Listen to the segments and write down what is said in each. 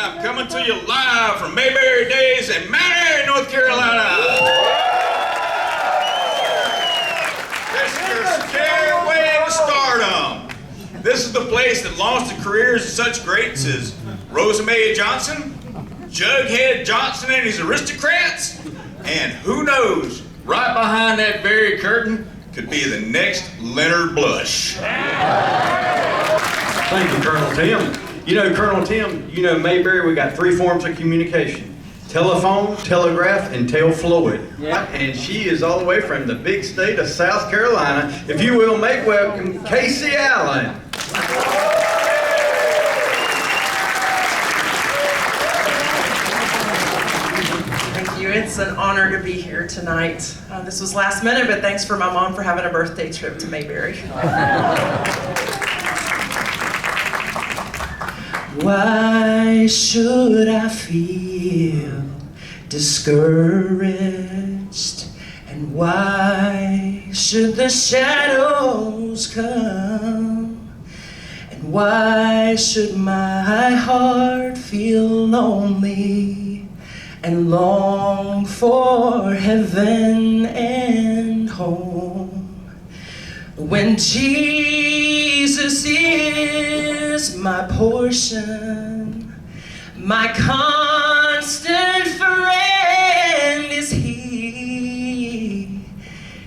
I'm coming to you live from Mayberry Days in Mayberry, North Carolina. This is your stairway to stardom. This is the place that launched the careers of such greats as Rosa Mae Johnson, Jughead Johnson and his aristocrats, and who knows, right behind that very curtain could be the next Leonard Blush. Thank you, Colonel Tim. You know, Colonel Tim, you know, Mayberry, we got 3 forms of communication. Telephone, telegraph, and telfloid. Yeah. And she is all the way from the big state of South Carolina. If you will, make welcome Casey Allen. Thank you. It's an honor to be here tonight. This was last minute, but thanks for my mom for having a birthday trip to Mayberry. Why should I feel discouraged? And why should the shadows come? And why should my heart feel lonely and long for heaven and home? When Jesus is my portion, my constant friend is He.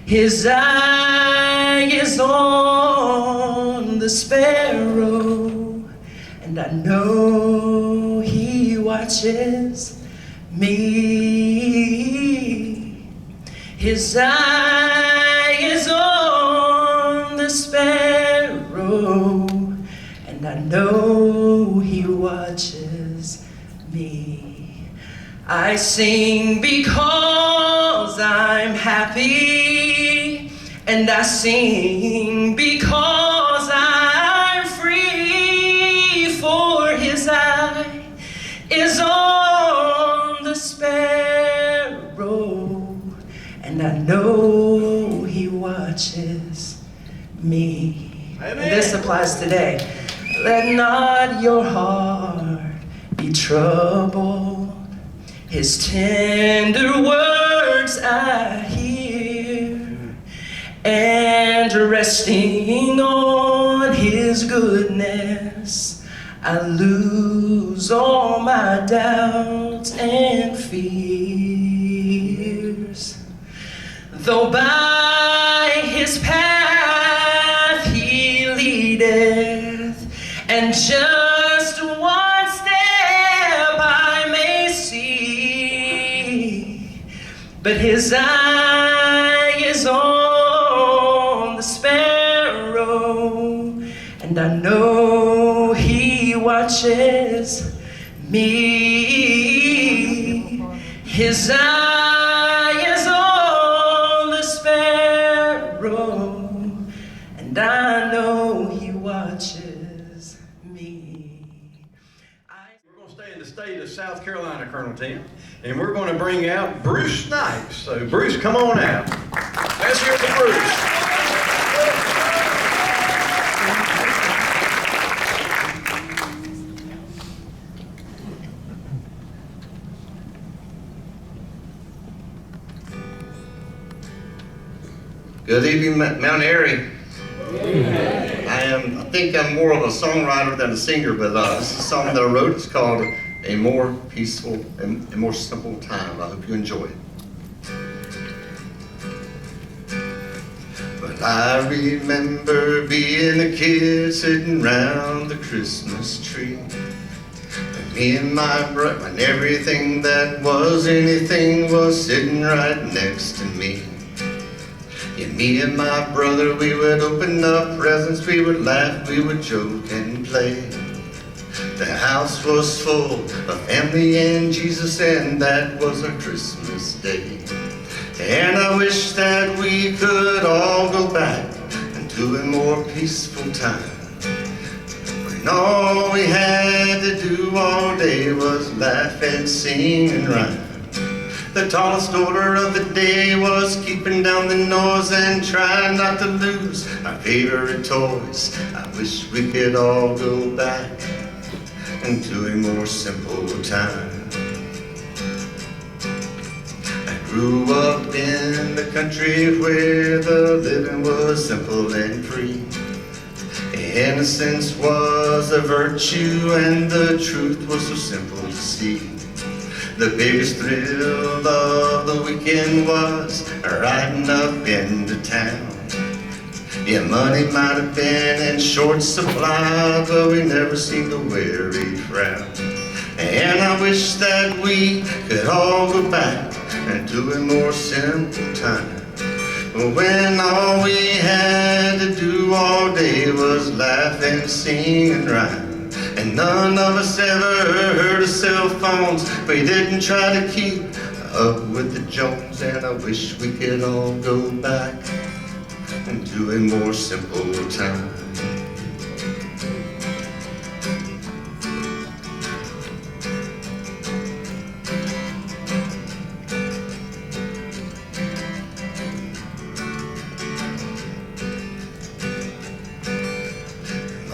His eye is on the sparrow, and I know He watches me. His eye is on the sparrow, and I know He watches me. I sing because I'm happy, and I sing because I'm free, for His eye is on the sparrow, and I know He watches me. Amen. And this applies today. Let not your heart be troubled. His tender words I hear, and resting on His goodness, I lose all my doubts and fears. Though by His path He leadeth, and just one step I may see, but His eye is on the sparrow, and I know He watches me. His eye is on the sparrow, and I know He watches me. We're going to stay in the state of South Carolina, Colonel Tim, and we're going to bring out Bruce Snipes. So, Bruce, come on out. Let's hear from Bruce. Good evening, Mount Airy. I think I'm more of a songwriter than a singer, but this is a song that I wrote. It's called A More Peaceful and a More Simple Time. I hope you enjoy it. But I remember being a kid sitting round the Christmas tree. And me and my brother, and everything that was anything was sitting right next to me. Yeah, me and my brother, we would open up presents, we would laugh, we would joke and play. The house was full of family and Jesus, and that was our Christmas day. And I wish that we could all go back into a more peaceful time, when all we had to do all day was laugh and sing and rhyme. The tallest order of the day was keeping down the noise and trying not to lose our favorite toys. I wish we could all go back into a more simple time. I grew up in the country where the living was simple and free. Innocence was a virtue and the truth was so simple to see. The biggest thrill of the weekend was riding up into town. Yeah, money might have been in short supply, but we never seemed to wear a frown. And I wish that we could all go back into a more simple time, when all we had to do all day was laugh and sing and rhyme. And none of us ever heard of cell phones. We didn't try to keep up with the Jones. And I wish we could all go back into a more simple time.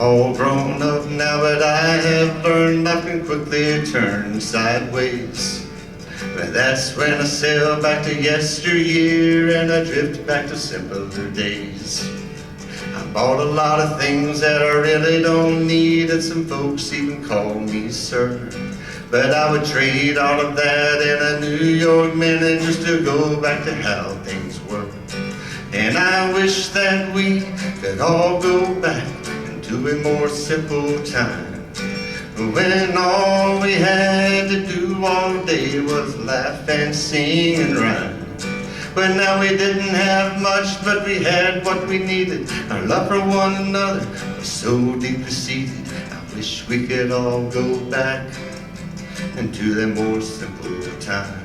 All grown up now, but I have learned I can quickly turn sideways. But that's when I sail back to yesteryear and I drift back to simpler days. I bought a lot of things that I really don't need, and some folks even call me sir. But I would trade all of that in a New York minute just to go back to how things were. And I wish that we could all go back to a more simple time, when all we had to do all day was laugh and sing and rhyme. But now we didn't have much, but we had what we needed. Our love for one another was so deeply seated. I wish we could all go back into that more simple time.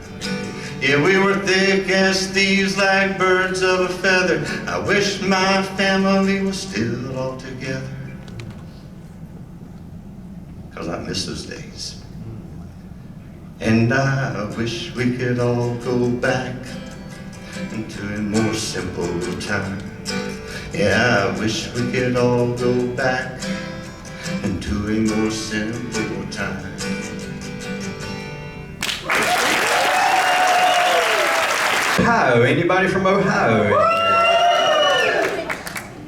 Yeah, we were thick as thieves, like birds of a feather. I wish my family was still all together, 'cause I miss those days. And I wish we could all go back into a more simple time. Yeah, I wish we could all go back into a more simple time. Ohio, anybody from Ohio?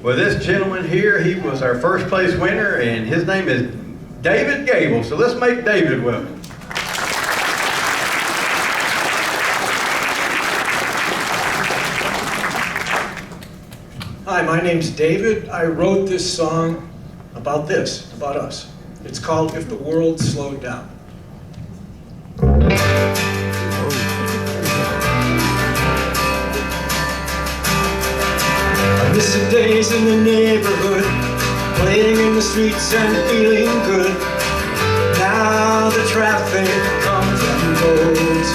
Well, this gentleman here, he was our first place winner, and his name is David Gable. So let's make David welcome. Hi, my name's David. I wrote this song about this, about us. It's called If the World Slowed Down. I miss the days in the neighborhood, playing in the streets and feeling good. Now the traffic comes and goes.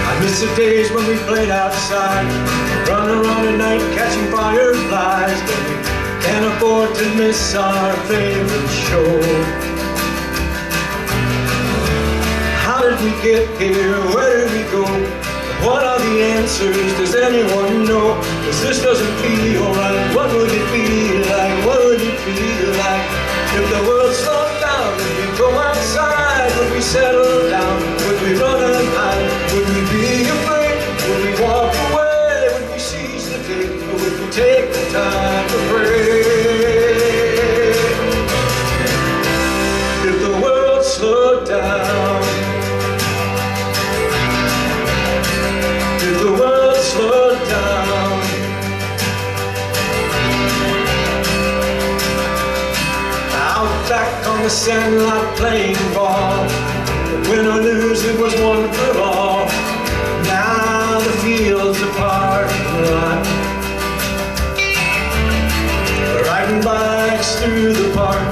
I miss the days when we played outside, run around at night catching fireflies, but we can't afford to miss our favorite show. How did we get here? Where did we go? What are the answers? Does anyone know? 'Cause this doesn't feel right. What would it be like? What would it feel like if the world slowed down? Would we go outside? Would we settle down? Would we run and hide? Would we be afraid? Would we walk away? Would we seize the day? Or would we take the time to pray? If the world slowed down, if the world slowed down, out back on the sandlot playing ball, win or lose it was one for all. Now the fields are parking lot, riding bikes through the park,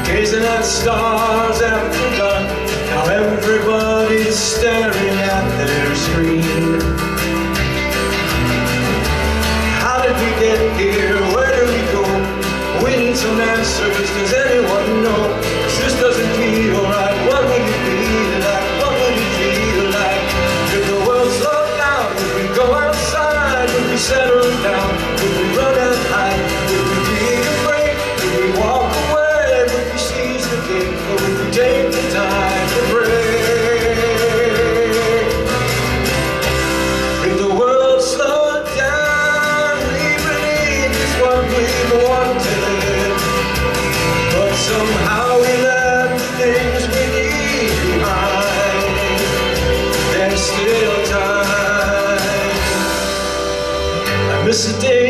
gazing at stars after dark. Now everybody's staring at their screen. How did we get here? Where do we go? We need some answers. Does anyone know? 'Cause this doesn't feel right. What would it be like? What would it feel like if the world slowed down? Would we go outside? Would we settle down? Would we run and hide? Would we be afraid? Would we walk away? Would we seize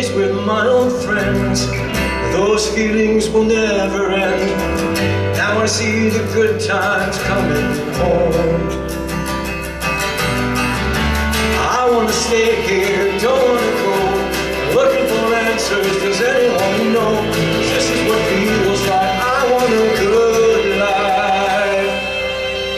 days with my old friends. Those feelings will never end. Now I see the good times coming home. I wanna stay here, don't wanna go. Looking for answers, does anyone know? 'Cause this is what feels like. I want a good life.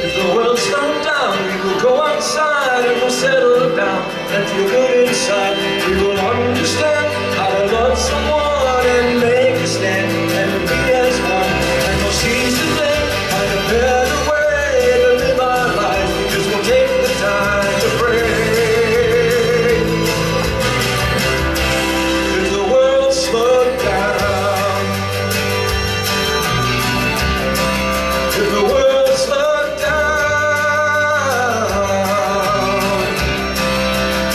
If the world slowed down, we will go outside and we'll settle down and feel good inside. We will understand how to love someone and make a stand and be as one. And we'll seize the day, find a better way to live our lives, because we'll take the time to pray. If the world slowed down, if the world slowed down,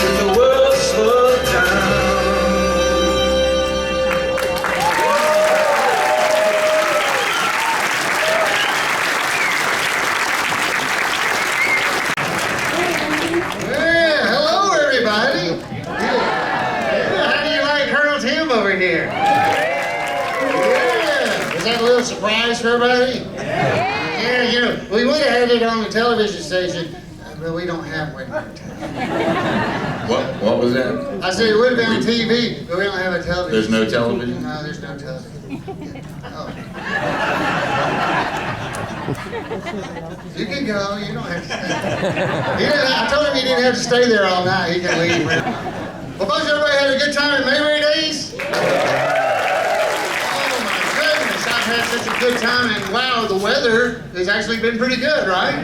if the world slowed down. Yeah, hello everybody. How do you like Colonel Tim over here? Yeah, is that a little surprise for everybody? Yeah, you know, we would have had it on the television station, but we don't have one here in town. What was that? I said it would have been on TV, but we don't have a television. There's no television? No, there's no television. Oh. You can go, you don't have to stay. I told him he didn't have to stay there all night, he can leave. Well, folks, everybody had a good time at Mayberry Days? Oh my goodness, I've had such a good time, and wow, the weather has actually been pretty good, right?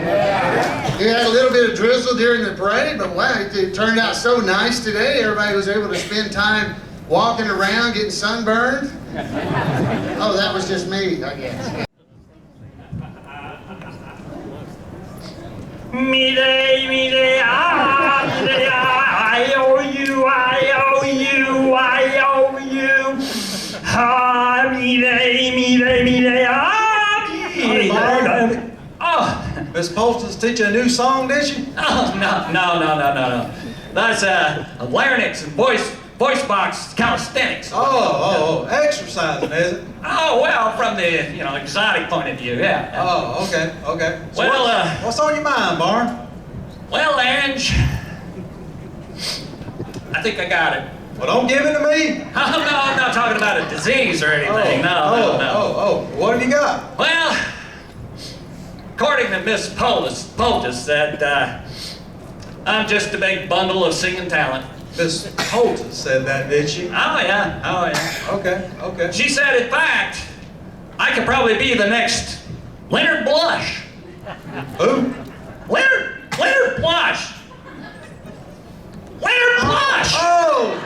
We had a little bit of drizzle during the parade, but wow, it turned out so nice today. Everybody was able to spend time walking around, getting sunburned. Oh, that was just me, I guess. Me day, ah, I owe you, I owe you, I owe you. Ah, me day, ah, me day. Oh, Miss Polston's teaching a new song, did she? oh, no. That's larynx and voice box calisthenics. Oh, exercising, is it? Oh, well, from the, exotic point of view, yeah. Oh, okay. So Well, what's on your mind, Barn? Well, Ange, I think I got it. Well, don't give it to me. Oh, no, I'm not talking about a disease or anything. No. What have you got? Well, according to Miss Poultice, that I'm just a big bundle of singing talent. Miss Holton said that, did she? Oh, yeah. Okay. She said, in fact, I could probably be the next Leonard Blush. Who? Leonard Blush. Leonard Blush. Oh!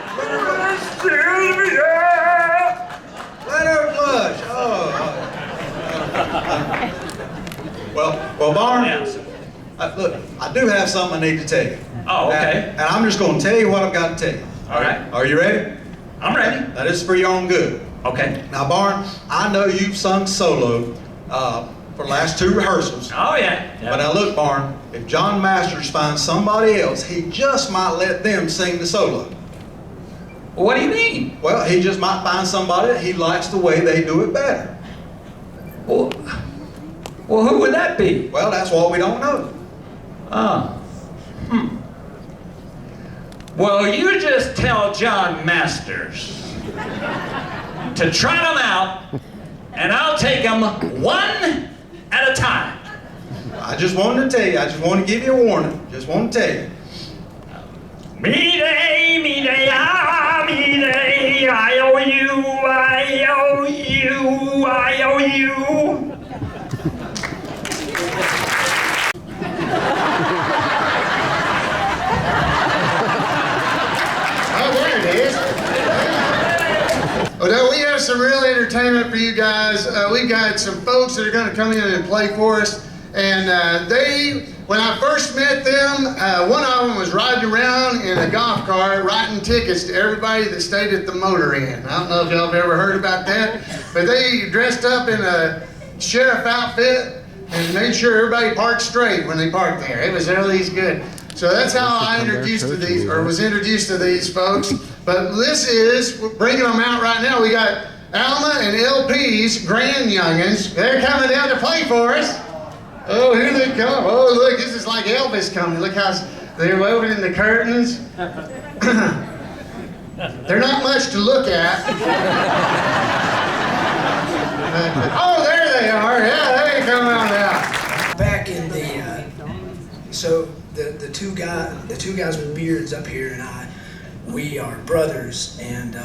Leonard Blush. Well, Barn, Yes. look, I do have something I need to tell you. Oh, okay. And I'm just going to tell you what I've got to tell you. All right. Are you ready? I'm ready. Now, this is for your own good. Okay. Now, Barn, I know you've sung solo for the last 2 rehearsals. Oh, yeah. But now look, Barn, if John Masters finds somebody else, he just might let them sing the solo. What do you mean? Well, he just might find somebody that he likes the way they do it better. Well, who would that be? Well, that's what we don't know. Well, you just tell John Masters to trot them out, and I'll take them one at a time. I just wanted to tell you. I just want to give you a warning. Just want to tell you. Me day, ah, me day, I owe you, I owe you, I owe you. Oh, there it is. Oh, no, we have some real entertainment for you guys. We've got some folks that are going to come in and play for us. And when I first met them, one of them was riding around in a golf cart writing tickets to everybody that stayed at the Motor Inn. I don't know if y'all have ever heard about that, but they dressed up in a sheriff outfit and made sure everybody parked straight when they parked there. It was really good. So that's how I was introduced to these folks. But this is, we're bringing them out right now. We got Alma and LP's grand youngins. They're coming down to play for us. Oh, here they come. Oh, look, this is like Elvis coming. Look how they're woven in the curtains. They're not much to look at. Oh, there they are. Yeah, they come on out. Back in the, so the two guys with beards up here and I, we are brothers, and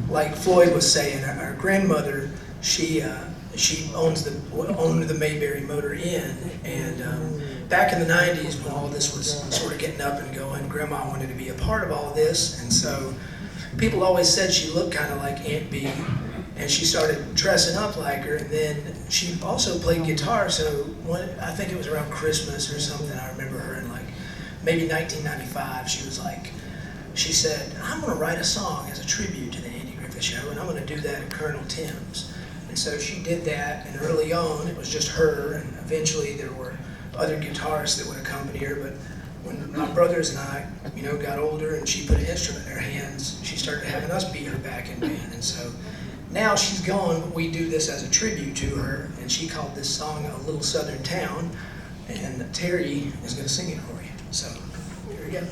like Floyd was saying, our grandmother, she owned the Mayberry Motor Inn, and back in the 90s when all this was sort of getting up and going, Grandma wanted to be a part of all this, and so people always said she looked kind of like Aunt Bee, and she started dressing up like her, and then she also played guitar, so I think it was around Christmas or something, I remember her in like maybe 1995, she said, I'm going to write a song as a tribute to the Andy Griffith Show, and I'm going to do that at Colonel Tim's. And so she did that, and early on it was just her, and eventually there were other guitarists that would accompany her, but when my brothers and I, got older and she put an instrument in her hands, she started having us be her backing band. And so now she's gone, but we do this as a tribute to her, and she called this song A Little Southern Town, and Terry is going to sing it for you. So here we go.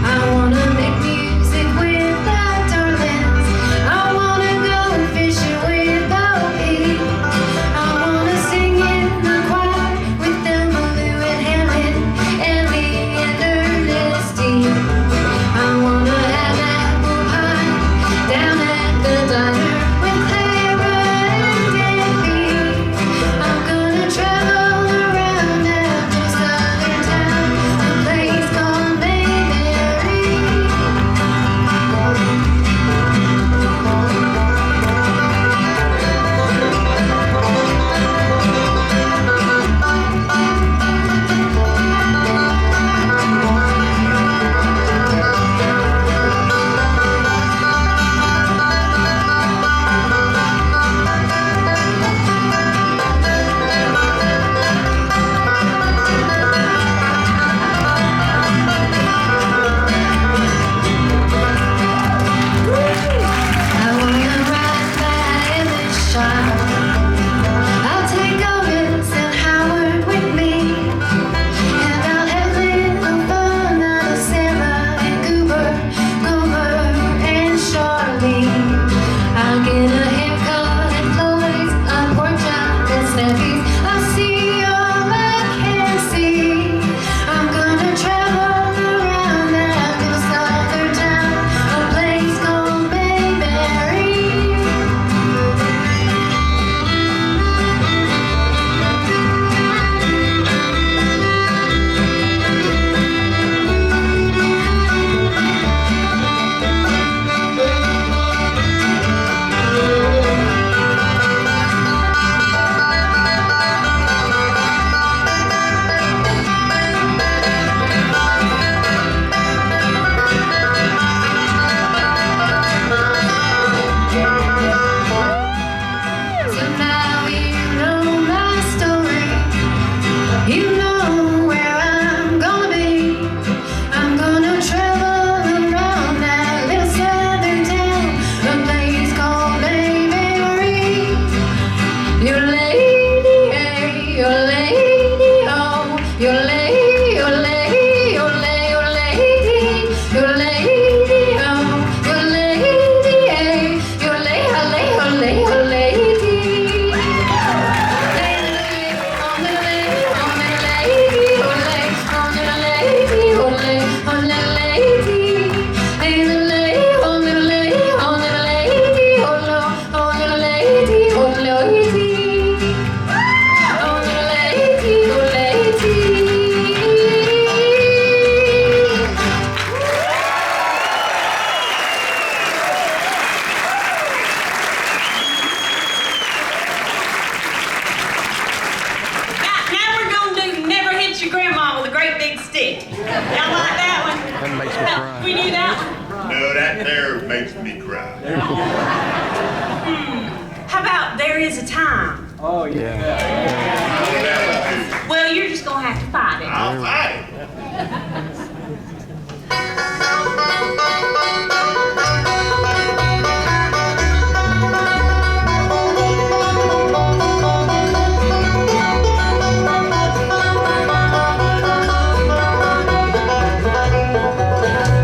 I How about there is a time? Oh, yeah. Well, you're just gonna have to fight it. I'll fight it.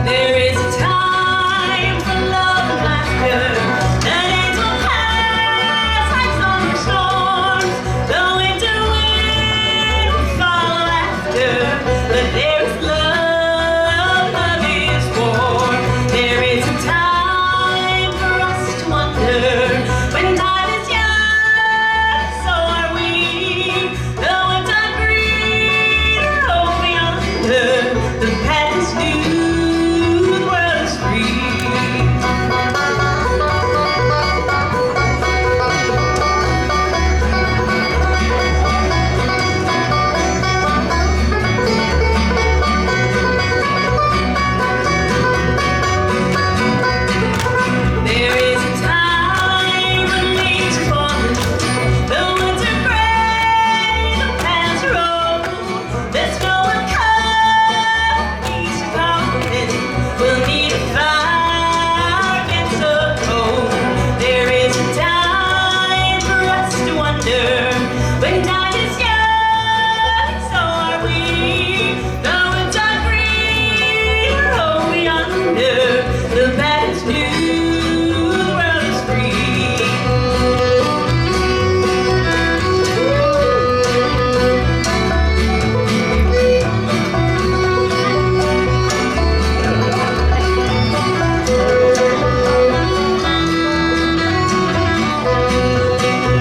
There is a time for love and laughter. The days will pass like summer storms. The winter wind will follow after. But there is love, love is warm. There is a time for us to wonder. When time is young, so are we. The one-time green or over yonder. The path is new, the world is free. There is a time when leaves are falling, the winds are gray, the paths are old. The snow will come, peace is coming. We'll need a fire against the cold. There is a time for us to wonder. When time is young, so are we. The winds are green, we're over yonder. The path is new, the world is free.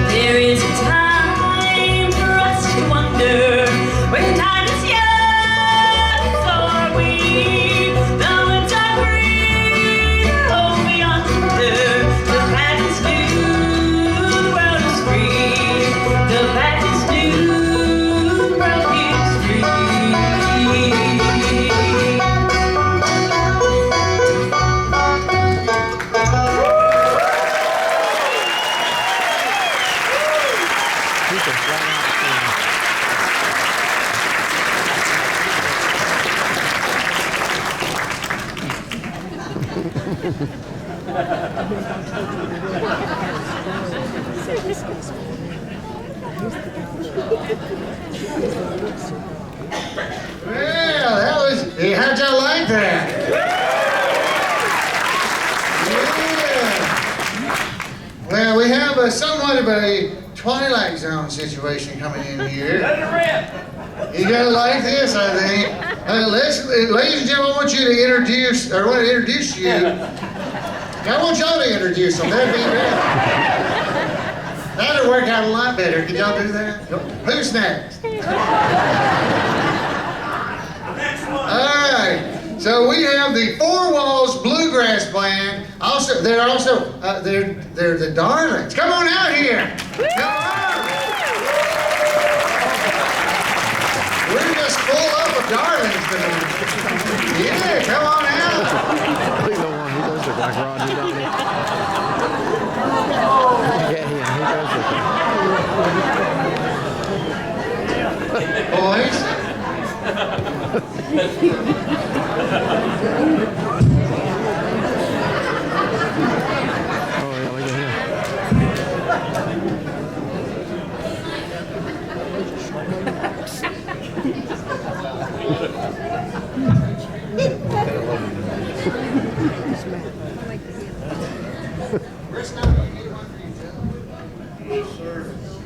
There is a time for us to wonder. When time is young, so are we. The winds are green, over yonder. The path is new, the world is free. The path is new, the world is free. Well, that was, hey, how'd y'all like that? Yeah. Well, we have somewhat of a Twilight Zone situation coming in here. You gotta like this, I think. Ladies and gentlemen, I want you to introduce, or I want to introduce you. I want y'all to introduce them. That'd be great. That'll work out a lot better. Can y'all do that? Who's next? All right. So we have the Four Walls Bluegrass Band. Also, they're the Darlings. Come on out here. Come on. We're just full up of Darlings tonight. Yeah, come on out. Look at the one. He does look like Rodney, doesn't he? Yeah, he does look like Boys. Oh, yeah, look at him.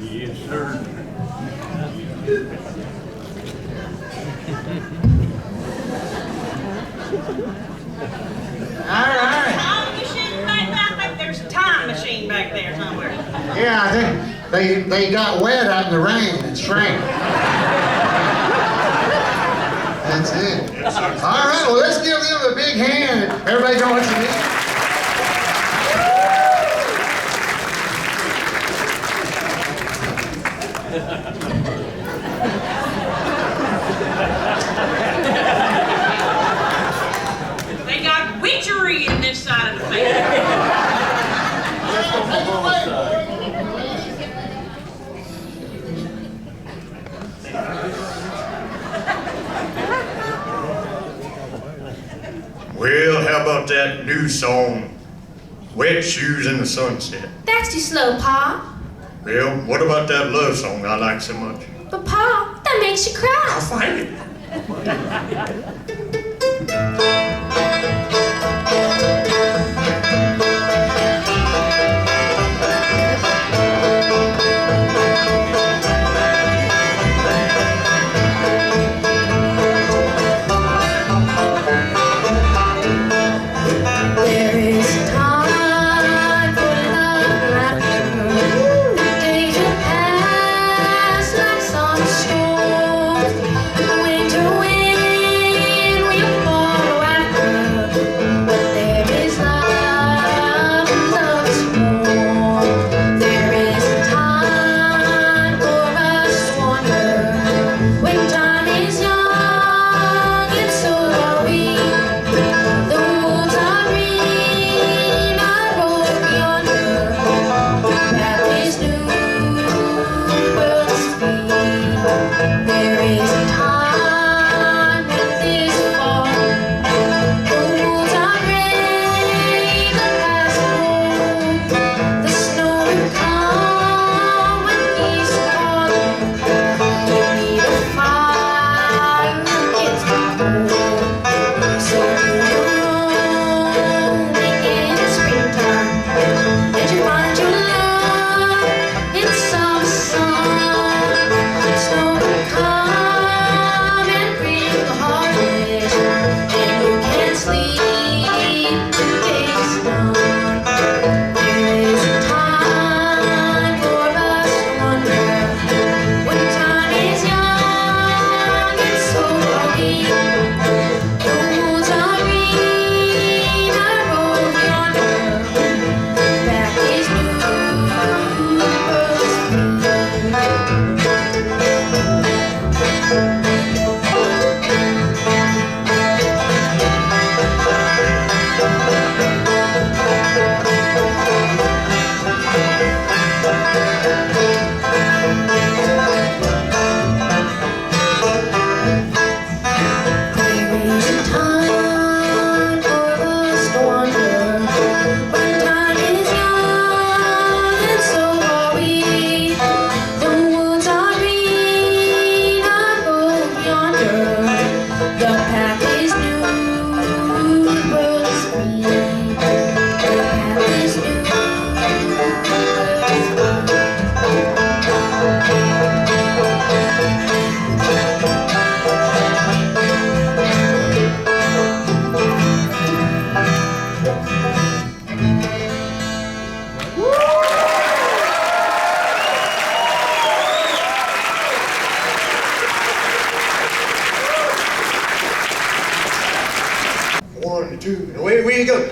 Yes, sir. All right. Time machine back there. I think there's a time machine back there somewhere. Yeah, I think they got wet out in the rain and shrank. That's it. All right, well, let's give them a big hand. Everybody know what you need? They got witchery in this side of the family. that new song, Wet Shoes in the Sunset? That's too slow, Pa. Well, what about that love song I like so much? But Pa, that makes you cry. I'll find it. There is time for love laughter. Days will pass like some storms. Winter wind will follow after. But there is love in love's warm. There is time for us to wonder. When time is young and so are we. The woods are green, I roll yonder. Path is new, birds free. There is time in this fall. The woods are gray, the paths are old. The snow will come when peace calling. We need a fire against the cold. So do your roaming in springtime, and you find your love in some sun. Snow will come and bring the harvest, and you can't sleep till day's done. There is time for us to wonder. When time is young and so are we. The woods are green, I roll yonder. Back is new, birds There is time for us to wonder. When time is young and so are we. The woods are green, I roll yonder. The path is new, birds free. The path is new, One, two, and away we go.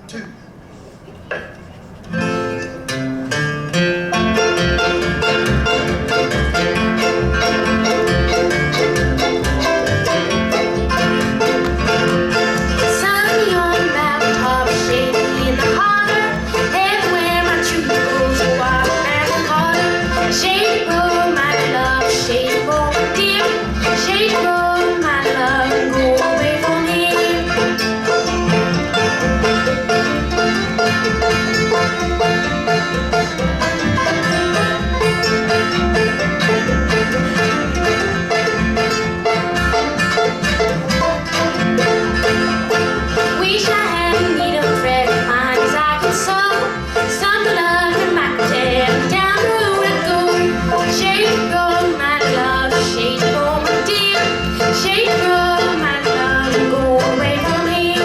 2. Sunny on the mountaintop, shady in the holler, everywhere my tree grows wild and hotter. Shady road, my love, shady road, dear. Shady road, my love, go away from here. Wish I had a needle thread behind as I could sew. Stumble up in my tail, down the road I go. Shady road, my love, shady road, my dear. Shady road, my love, go away from here.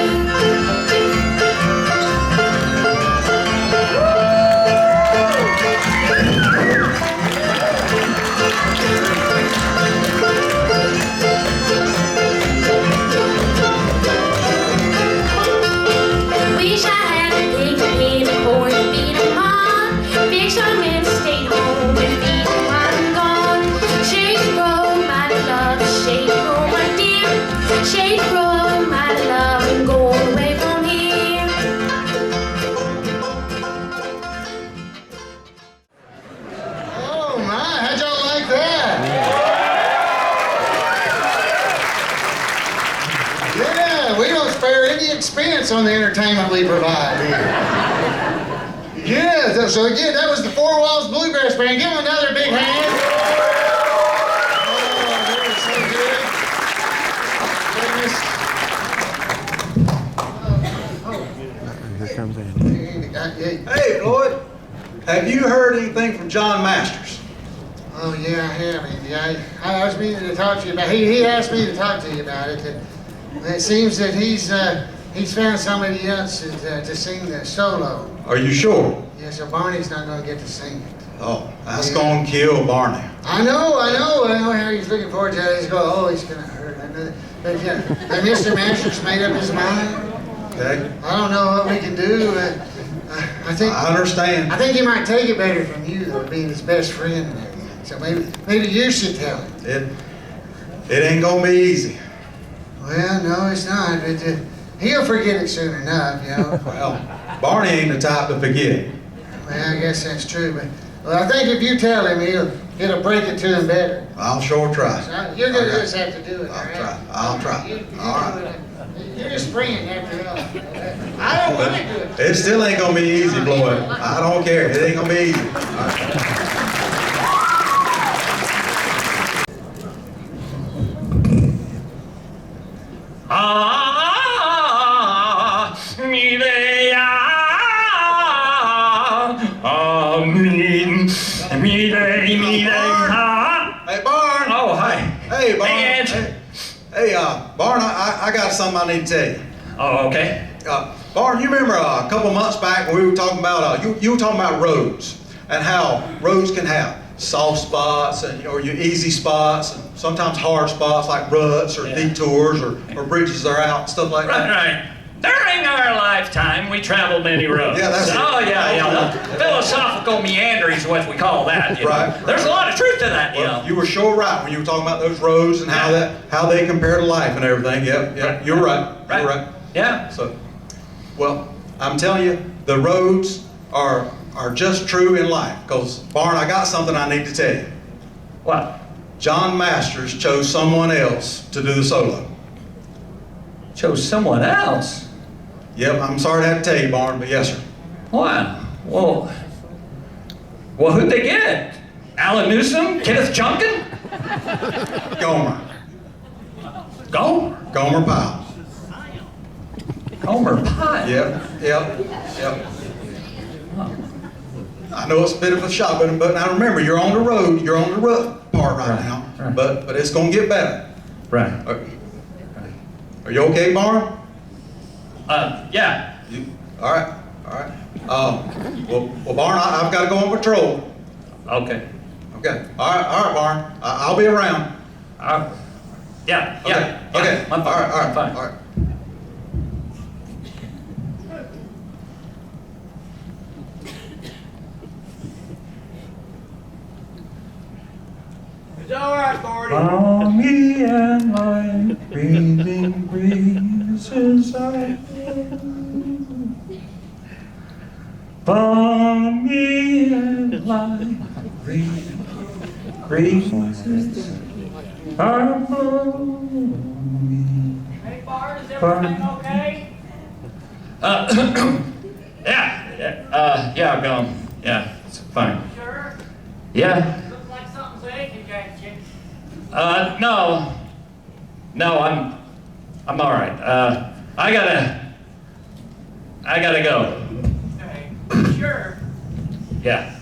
Wish I had a big in the corn to feed 'em on. Fix 'em and stay home and feed 'em while I'm gone. Shady road, my love, shady road, my dear. Shady road, my love, I'm going away from here. Oh my, how'd y'all like that? Yeah, we don't spare any expense on the entertainment we provide here. Yeah, so again, that was the Four Walls Bluegrass Band. Give them another big hand. Oh, they were so good. Here comes Andy. Goodness. Hey, Floyd, have you heard anything from John Masters? Oh yeah, I have, Andy. I was meaning to talk to you about. He asked me to talk to you about it. It seems that he's found somebody else to sing the solo. Are you sure? Yeah, so Barney's not going to get to sing it. Oh, that's gonna kill Barney. I know how he's looking forward to it. He's going, oh, he's going to hurt. I know. But yeah, but Mr. Masters made up his mind. Okay, I don't know what we can do. I understand. I think he might take it better from you, though, being his best friend and everything. So maybe you should tell him. It ain't gonna be easy. Well, no, it's not. But he'll forget it soon enough, you know. Well, Barney ain't the type to forget. Well, I guess that's true. But well, I think if you tell him, it'll break it to him better. I'll sure try. So you're gonna just have to do it. I'll try. All right. You're his friend after all. I don't want to do it. It still ain't gonna be easy, Floyd. I don't care. It ain't gonna be easy. All right. Hey, Barn. Oh, hi. Hey, Barn. Hey, Ed. Hey, Barn, I got something I need to tell you. Oh, okay. Barn, you remember a couple months back when we were talking about, you were talking about roads and how roads can have soft spots and or your easy spots and sometimes hard spots like ruts or detours or bridges that are out, stuff like that. Right. During our lifetime, we traveled many roads. Yeah, that's it. Oh, yeah. The philosophical meanderings, what we call that. You know. Right. There's a lot of truth to that, you Well, know. you were sure right when you were talking about those roads and how they compare to life and everything. Yep, Right. you're right. You're right. Yeah. So, well, I'm telling you, the roads are just true in life. Because, Barn, I got something I need to tell you. What? John Masters chose someone else to do the solo. Chose someone else? Yep, I'm sorry to have to tell you, Barn, but yes, sir. Wow. Well, who'd they get? Alan Newsom? Kenneth Junkin? Gomer. Gomer? Gomer Pyle. Gomer Pyle? Yep. I know it's a bit of a shock, but now remember, you're on the road, you're on the rough part right now, right. but it's going to get better. Right. Are you okay, Barn? Yeah. All right. Well, Barn, I've got to go on patrol. Okay. Okay. All right, Barn. I'll be around. Yeah. Okay. I'm fine. All right. I'm fine. All right. Balmy and light, breathing breezes I feel. Balmy and light, breathing breezes are blowing. Hey, Bart, is everything okay? Yeah, I'm going. Yeah, it's fine. Sure? Yeah. Looks like something's aching at you. No, I'm all right. I gotta go. Okay. Sure. Yeah.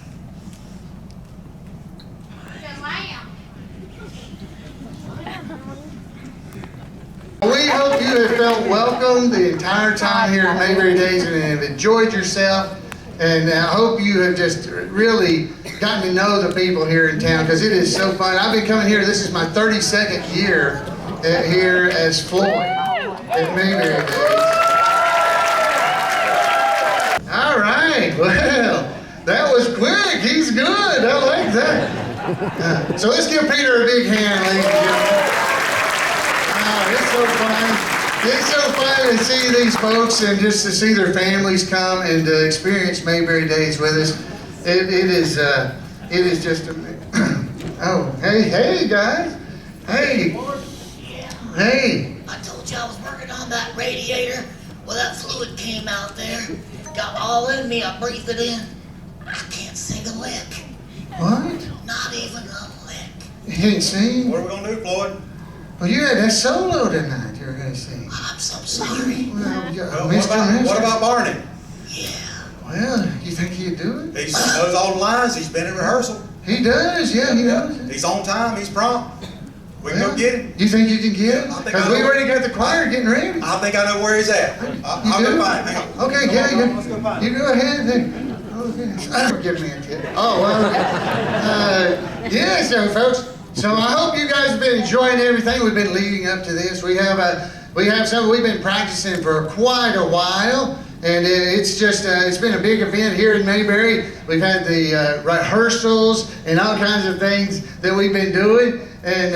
We hope you have felt welcome the entire time here at Mayberry Days and have enjoyed yourself. And I hope you have just really gotten to know the people here in town because it is so fun. I've been coming here, this is my 32nd year here as Floyd at Mayberry Days. All right, well, that was quick. He's good. I like that. So let's give Peter a big hand, ladies and gentlemen. It's so fun. It's so fun to see these folks and just to see their families come and to experience Mayberry Days with us. It is just amazing. Oh, hey guys. Hey. Hey. I told you I was working on that radiator. Well, that fluid came out there. Got all in me. I breathed it in. I can't sing a lick. What? Not even a lick. You can't sing? What are we gonna do, Floyd? Well, you had that solo tonight you were going to sing. I'm so sorry. Well, Well, what about Barney? Yeah. Well, you think he'd do it? He knows all the lines. He's been in rehearsal. He does, yeah, he knows it. He's on time. He's prompt. We can go get him. You think you can get him? I think Because I we know. already got the choir getting ready. I think I know where he's at. I'll You go do? find him. Hang on. Okay, yeah, Let's go find you him. go ahead then. Oh, goodness. Give me a tip. Oh, well, yeah, so folks, so I hope you guys have been enjoying everything. We've been leading up to this. We have something we've been practicing for quite a while. And it's just, it's been a big event here in Mayberry. We've had the rehearsals and all kinds of things that we've been doing. And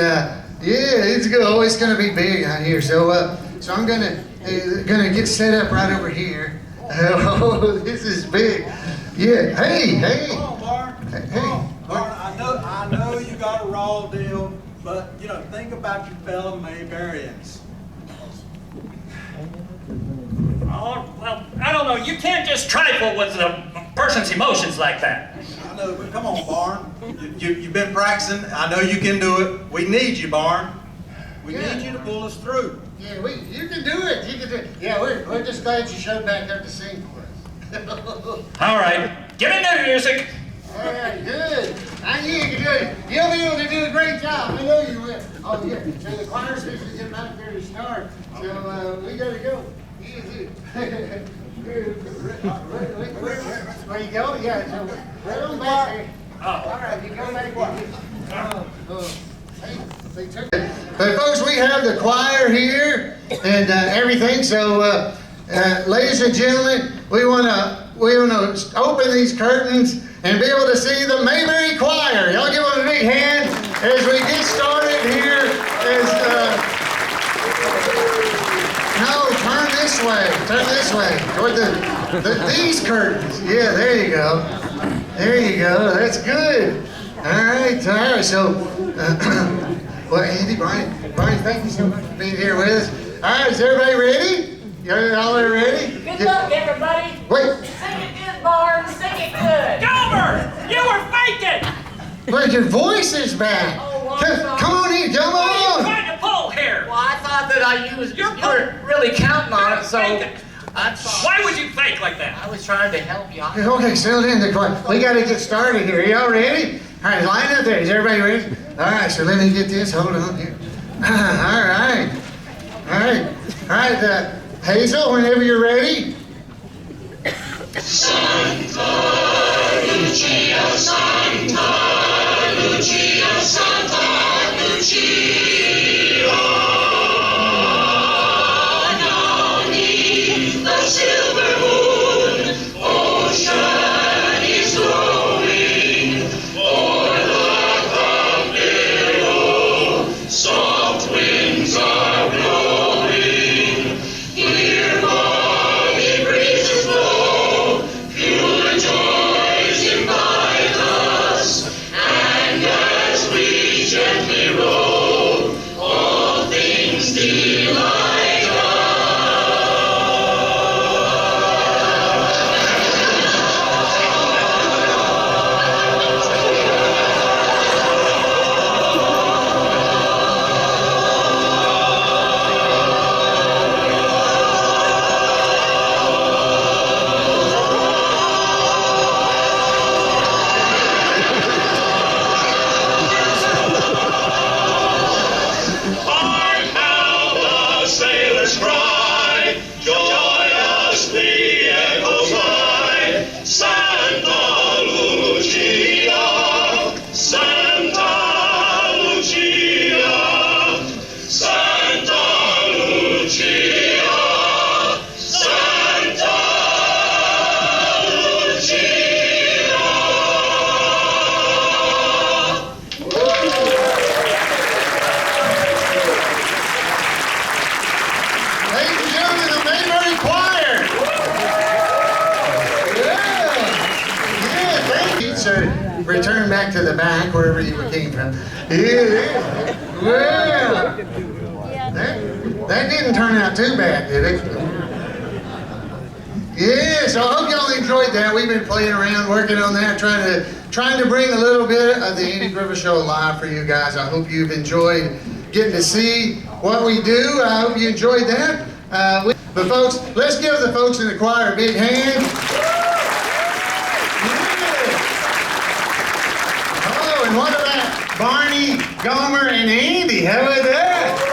yeah, it's going to be big out here. So, so I'm gonna get set up right over here. Oh, this is big. Yeah, hey. Come on, Bart. Hey. Come on, Bart. I know you got a raw deal, but you know, think about your fellow Mayberians. Oh, well, I don't know. You can't just trifle with a person's emotions like that. I know, but come on, Barn. You've been practicing. I know you can do it. We need you, Barn. We need you to pull us through. Yeah, you can do it. You can do it. Yeah, we're just glad you showed back up to sing for us. All right, give me the music. All right, good. I knew you could do it. You'll be able to do a great job. I know you will. Oh, yeah. So the choir's fixing to get back there to start. So we got to go. Where you go? Yeah, so right on back there. All right, you go back there. But folks, we have the choir here and everything. So, ladies and gentlemen, we want to open these curtains and be able to see the Mayberry Choir. Y'all give them a big hand as we get started here. No, turn this way, toward these curtains. Yeah, there you go. There you go, that's good. All right, so, well, Andy, Brian, thank you so much for being here with us. All right, is everybody ready? Y'all are ready? Good luck, everybody. Wait. Sing it good, Barn. Sing it good. Gomer, you were faking. Wait, your voice is back. Oh, I'm sorry. Come on in, come What are you on. trying to pull here? Well, I thought that you were really counting on it, so Why would you fake like that? I was trying to help you. Okay, settle in. We got to get started here. Y'all ready? All right, line up there. Is everybody ready? All right, so let me get this. Hold on here. All right. Hazel, whenever you're ready. Santa Lucia, Santa Lucia, Santa Lucia. Now 'neath the silver moon, ocean is glowing, o'er the calm billows. return back to the back, wherever you came from. Yeah. Well, that didn't turn out too bad, did it? Yeah, so I hope y'all enjoyed that. We've been playing around, working on that, trying to bring a little bit of the Andy Griffith Show alive for you guys. I hope you've enjoyed getting to see what we do. I hope you enjoyed that. But folks, let's give the folks in the choir a big hand. Yeah. Oh, and what about Barney, Gomer, and Andy? How about that?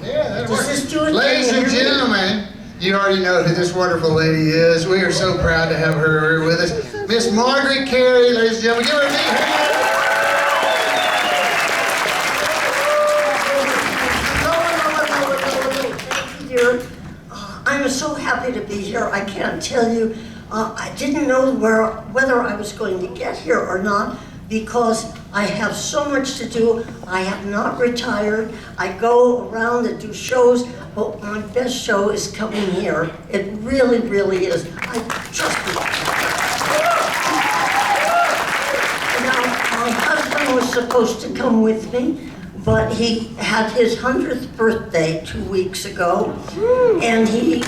Yeah, that was You already know who this wonderful lady is. We are so proud to have her with us. Miss Margaret, Kerry, ladies and gentlemen, give her a big hand. Thank you, dear. I'm so happy to be here. I can't tell you. I didn't know whether I was going to get here or not because I have so much to do. I have not retired. I go around and do shows. But my best show is coming here. It really, really is. I just love it. Now, my husband was supposed to come with me, but he had his 100th birthday 2 weeks ago, and he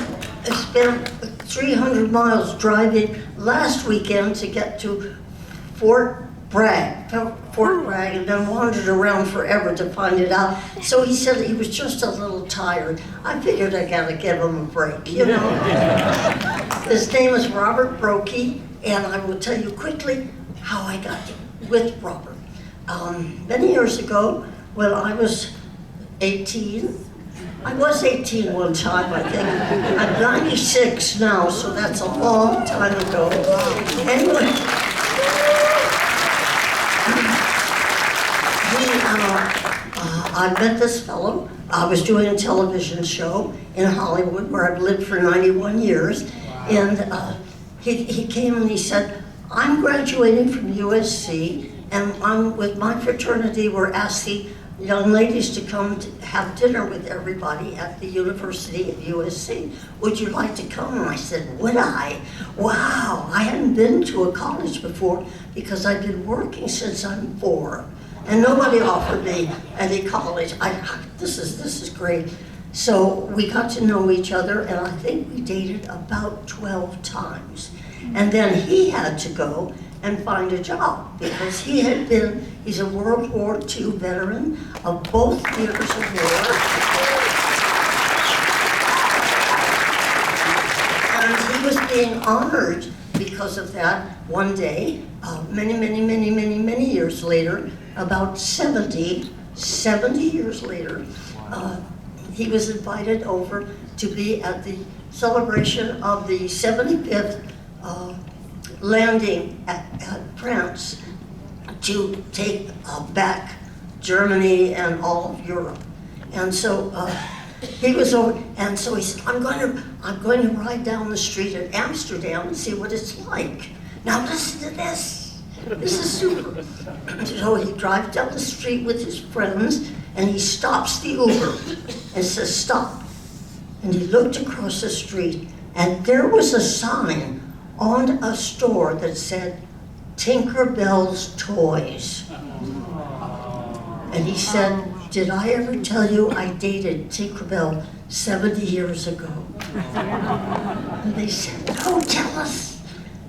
spent 300 miles driving last weekend to get to Fort Bragg, and then wandered around forever to find it out. So he said he was just a little tired. I figured I gotta give him a break, you know. His name is Robert Brokey, and I will tell you quickly how I got with Robert. Many years ago, when I was 18, I was 18 one time, I think. I'm 96 now, so that's a long time ago. Anyway. I met this fellow. I was doing a television show in Hollywood where I've lived for 91 years. And he came and he said, I'm graduating from USC, and I'm with my fraternity. We're asking young ladies to come to have dinner with everybody at the University of USC. Would you like to come? And I said, would I? Wow, I hadn't been to a college before because I've been working since I'm 4. And nobody offered me any college. This is great. So we got to know each other, and I think we dated about 12 times. And then he had to go and find a job because he's a World War II veteran of both theaters of war. And he was being honored because of that one day, many years later, about 70 years later, he was invited over to be at the celebration of the 75th landing at France to take back Germany and all of Europe. And so he was over, and so he said, I'm going to ride down the street in Amsterdam and see what it's like. Now listen to this. This is super. So he drives down the street with his friends, and he stops the Uber and says, stop. And he looked across the street, and there was a sign on a store that said, Tinkerbell's Toys. And he said, did I ever tell you I dated Tinkerbell 70 years ago? And they said, no, tell us.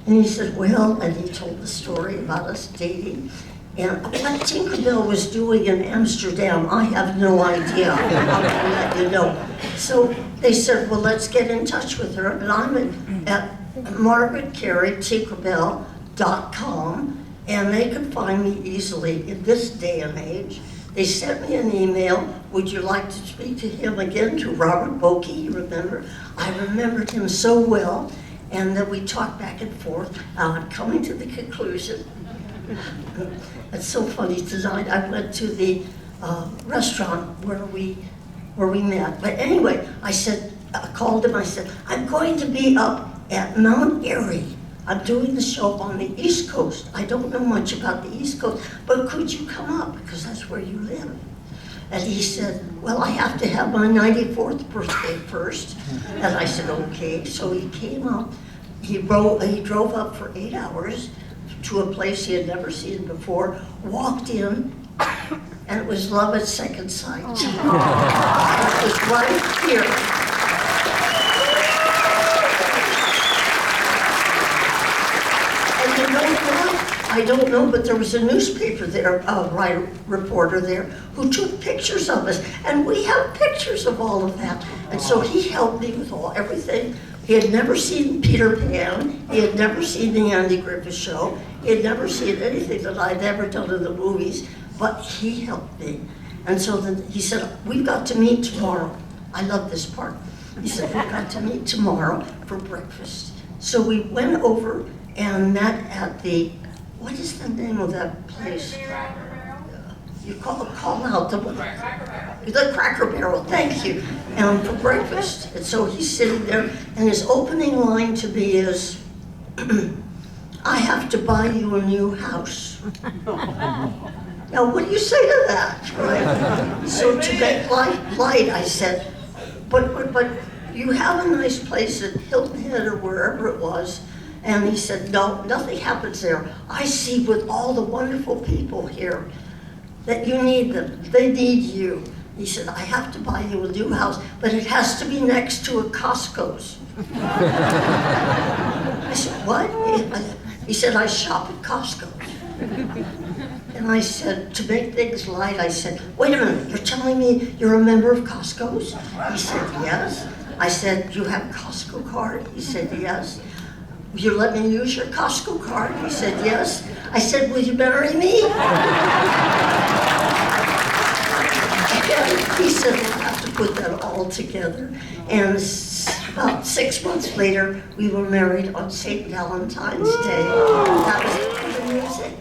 And he said, well, and he told the story about us dating. And what Tinkerbell was doing in Amsterdam, I have no idea. I'll let you know. So they said, well, let's get in touch with her. And I'm at Margaret, Kerry, Tinkerbell.com, and they could find me easily in this day and age. They sent me an email, would you like to speak to him again, to Robert Bokey, you remember? I remembered him so well, and then we talked back and forth, coming to the conclusion. It's so funny, tonight I went to the restaurant where we met. But anyway, I called him, I said, I'm going to be up at Mount Airy. I'm doing the show on the East Coast. I don't know much about the East Coast, but could you come up, because that's where you live? And he said, well, I have to have my 94th birthday first. And I said, okay. So he came up, he drove up for 8 hours to a place he had never seen before, walked in, and it was love at second sight. It was right here. I don't know, but there was a newspaper there, a reporter there, who took pictures of us, and we have pictures of all of that. And so he helped me with everything. He had never seen Peter Pan. He had never seen the Andy Griffith Show. He had never seen anything that I'd ever done in the movies, but he helped me. And so then he said, we've got to meet tomorrow. I love this part. He said, we've got to meet tomorrow for breakfast. So we went over and met at the, what is the name of that place? You call out the Cracker Barrel, thank you, for breakfast. And so he's sitting there, and his opening line to me is, I have to buy you a new house. Now, what do you say to that, right? So to make life light, I said, but you have a nice place at Hilton Head or wherever it was. And he said, no, nothing happens there. I see with all the wonderful people here that you need them. They need you. He said, I have to buy you a new house, but it has to be next to a Costco's. I said, what? He said, I shop at Costco's. And I said, to make things light, I said, wait a minute, you're telling me you're a member of Costco's? He said, yes. I said, you have a Costco card? He said, yes. Will you let me use your Costco card? He said, yes. I said, will you marry me? And he said, we'll have to put that all together. And about 6 months later, we were married on St. Valentine's Day. That was the music.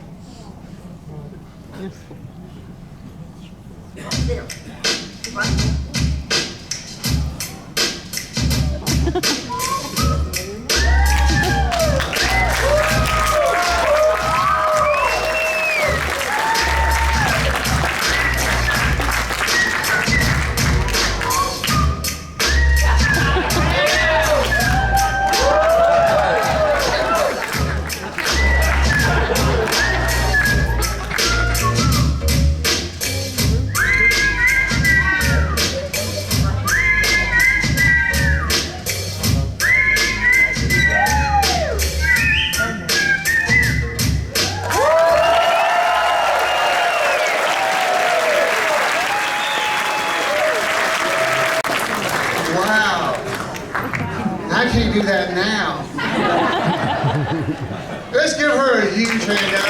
there. Right. Do that now. Let's give her a huge hand, guys.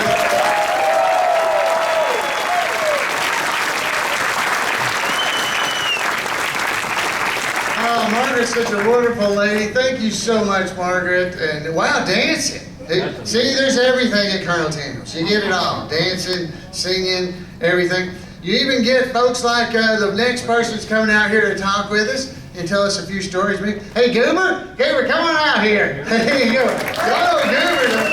Oh, Margaret's such a wonderful lady. Thank you so much, Margaret. And wow, dancing. See, there's everything at Colonel Tim's. You get it all. Dancing, singing, everything. You even get folks like the next person's coming out here to talk with us and tell us a few stories. Hey, Gomer, come on out here. There you go. Go, Gomer.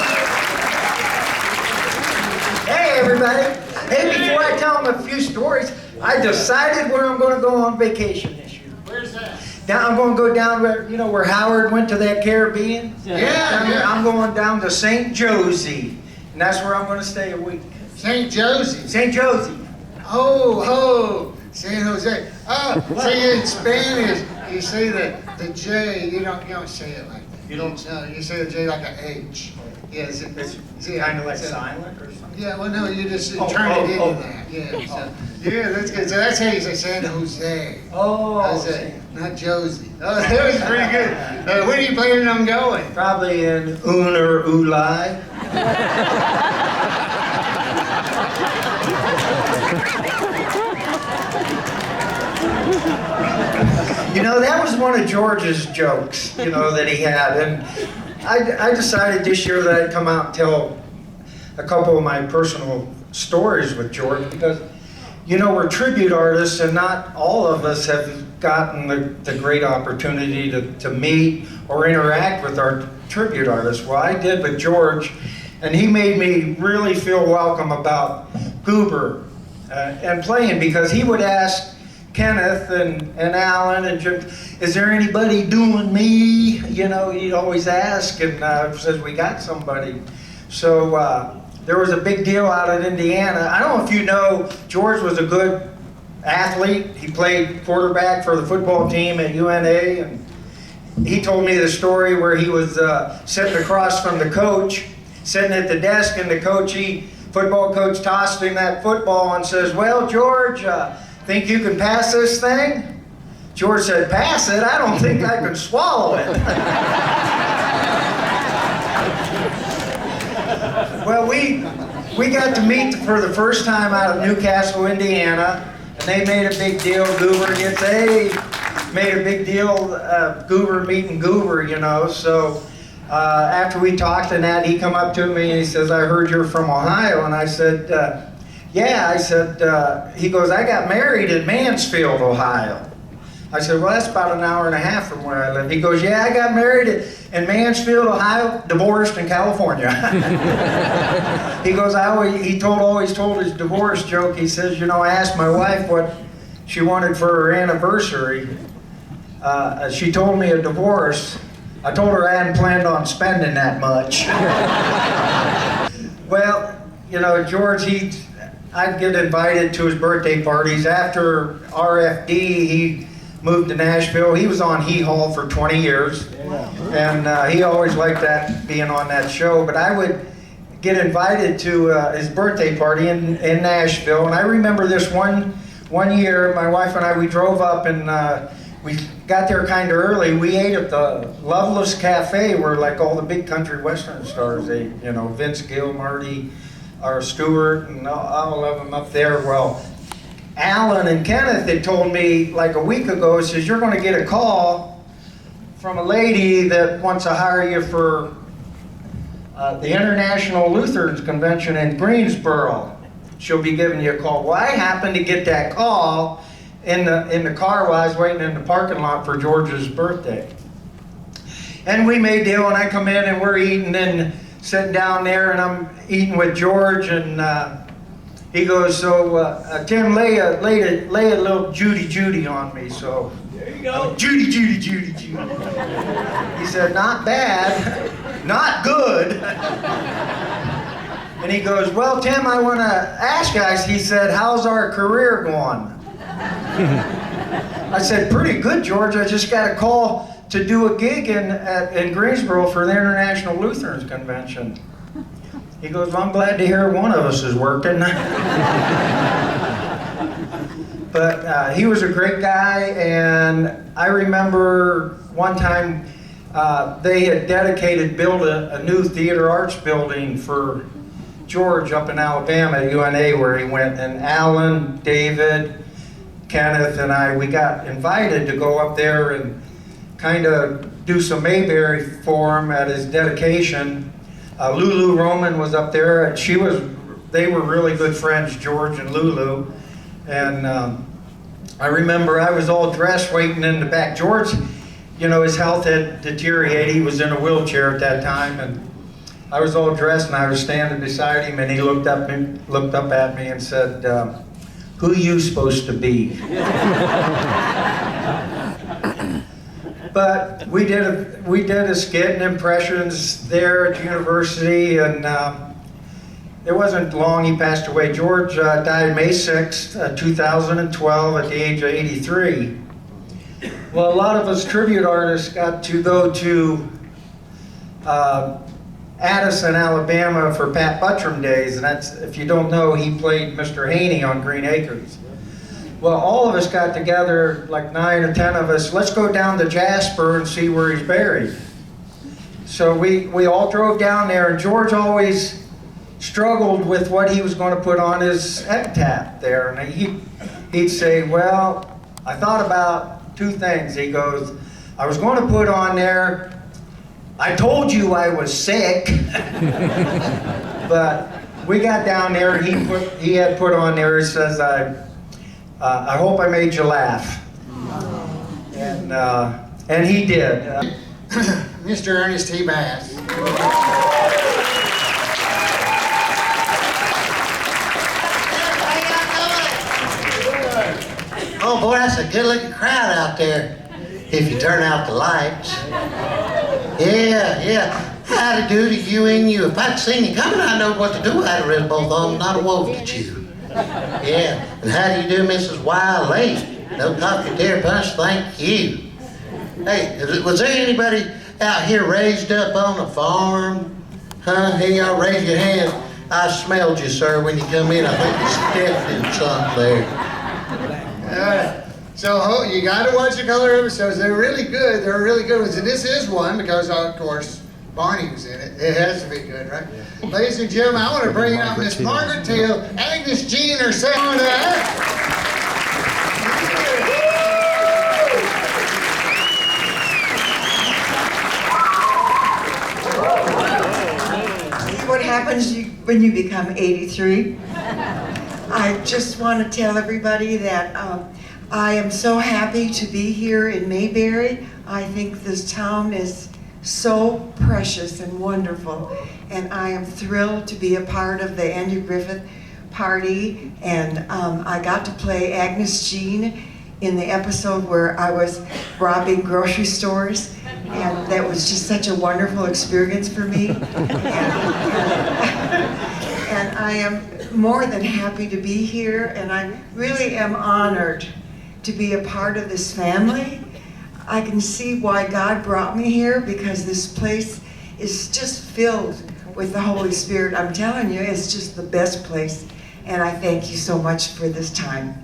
Hey, everybody. Hey, before I tell them a few stories, I decided where I'm going to go on vacation this year. Where's that? Now I'm going to go down where, you know, where Howard went to that Caribbean? Yeah. I'm going down to St. Josie, and that's where I'm going to stay a week. St. Josie? St. Josie. Oh, San Jose. Oh, see, in Spanish, you say the J, you don't say it like that. You don't know, you say the J like an H. Yes, it's kind of like silent or something? Yeah, well, no, you just turn it into that. Yeah, so, yeah, that's good. So that's how you say San Jose. Oh, Jose, not Josie. Oh, that was pretty good. Where are you planning on going? Probably in Un or Ulai. You know, that was one of George's jokes, you know, that he had. And I decided this year that I'd come out and tell a couple of my personal stories with George because, you know, we're tribute artists and not all of us have gotten the great opportunity to meet or interact with our tribute artists. Well, I did with George, and he made me really feel welcome about Gomer and playing because he would ask Kenneth and Alan and Jim, is there anybody doing me? You know, he'd always ask, and says, we got somebody. So there was a big deal out in Indiana. I don't know if you know, George was a good athlete. He played quarterback for the football team at UNA, and he told me the story where he was sitting across from the coach, sitting at the desk, and the football coach tossed him that football and says, well, George, think you can pass this thing? George said, pass it? I don't think I can swallow it. Well, we got to meet for the first time out of Newcastle, Indiana, and they made a big deal. Gomer made a big deal, Gomer meeting Gomer, you know. So after we talked and that, he come up to me and he says, I heard you're from Ohio. And I said, yeah, I said, he goes, I got married in Mansfield, Ohio. I said, well, that's about an hour and a half from where I live. He goes, yeah, I got married in Mansfield, Ohio, divorced in California. He goes, he always told his divorce joke. He says, you know, I asked my wife what she wanted for her anniversary. She told me a divorce. I told her I hadn't planned on spending that much. Well, you know, George, I'd get invited to his birthday parties. After RFD, he moved to Nashville. He was on Hee Haw for 20 years. And he always liked that, being on that show. But I would get invited to his birthday party in Nashville. And I remember this one year, my wife and I, we drove up and we got there kind of early. We ate at the Loveless Cafe where like all the big country western stars ate. You know, Vince Gill, Marty, or Stewart, and all of them up there. Well, Alan and Kenneth had told me like a week ago, says, you're going to get a call from a lady that wants to hire you for the International Lutherans Convention in Greensboro. she'll be giving you a call. Well, I happened to get that call in the car while I was waiting in the parking lot for George's birthday. And we made deal, and I come in and we're eating and sitting down there, and I'm eating with George, and he goes, so Tim, lay a little Judy on me. So there you go. Judy. He said, not bad, not good. And he goes, well, Tim, I want to ask you. He said, how's our career going? I said, pretty good, George. I just got a call to do a gig in Greensboro for the International Lutherans Convention. He goes, well, I'm glad to hear one of us is working. But he was a great guy, and I remember one time they had built a new theater arts building for George up in Alabama at UNA where he went, and Alan, David, Kenneth, and we got invited to go up there and kind of do some Mayberry for him at his dedication. Lulu Roman was up there, and they were really good friends, George and Lulu. And I remember I was all dressed waiting in the back. George, his health had deteriorated. He was in a wheelchair at that time, and I was all dressed, and I was standing beside him, and he looked up at me and said, who you supposed to be? But we did a skit and impressions there at the university, and it wasn't long he passed away. George died May 6th, 2012 at the age of 83. Well, a lot of us tribute artists got to go to Addison, Alabama for Pat Buttram Days, and that's, if you don't know, he played Mr. Haney on Green Acres. Well, all of us got together, like 9 or 10 of us, let's go down to Jasper and see where he's buried. So we all drove down there, and George always struggled with what he was going to put on his epitaph there. And he'd say, well, I thought about 2 things. He goes, I was going to put on there, I told you I was sick. But we got down there, he had put on there, it says, I hope I made you laugh. And he did. Mr. Ernest T. Bass. Oh boy, that's a good looking crowd out there. If you turn out the lights. Yeah. Howdy do to you and you. If I'd seen you coming, I know what to do. I'd have read both of them, not a wolf to chew. Yeah, and how do you do, Mrs. Wiley? No coffee, dear punch, thank you. Hey, was there anybody out here raised up on a farm? Huh? Hey, y'all raise your hands. I smelled you, sir, when you come in. I think you stepped in something there. So you got to watch the color episodes. They're really good. They're really good ones. And this is one because, of course, Barney was in it. It has to be good, right? Ladies and gentlemen, I want to bring out Miss Margaret Teal, Agnes Jean herself. See what happens when you become 83? I just want to tell everybody that I am so happy to be here in Mayberry. I think this town is so precious and wonderful, and I am thrilled to be a part of the Andy Griffith party, and I got to play Agnes Jean in the episode where I was robbing grocery stores, and that was just such a wonderful experience for me. And I am more than happy to be here, and I really am honored to be a part of this family. I can see why God brought me here, because this place is just filled with the Holy Spirit. I'm telling you, it's just the best place, and I thank you so much for this time.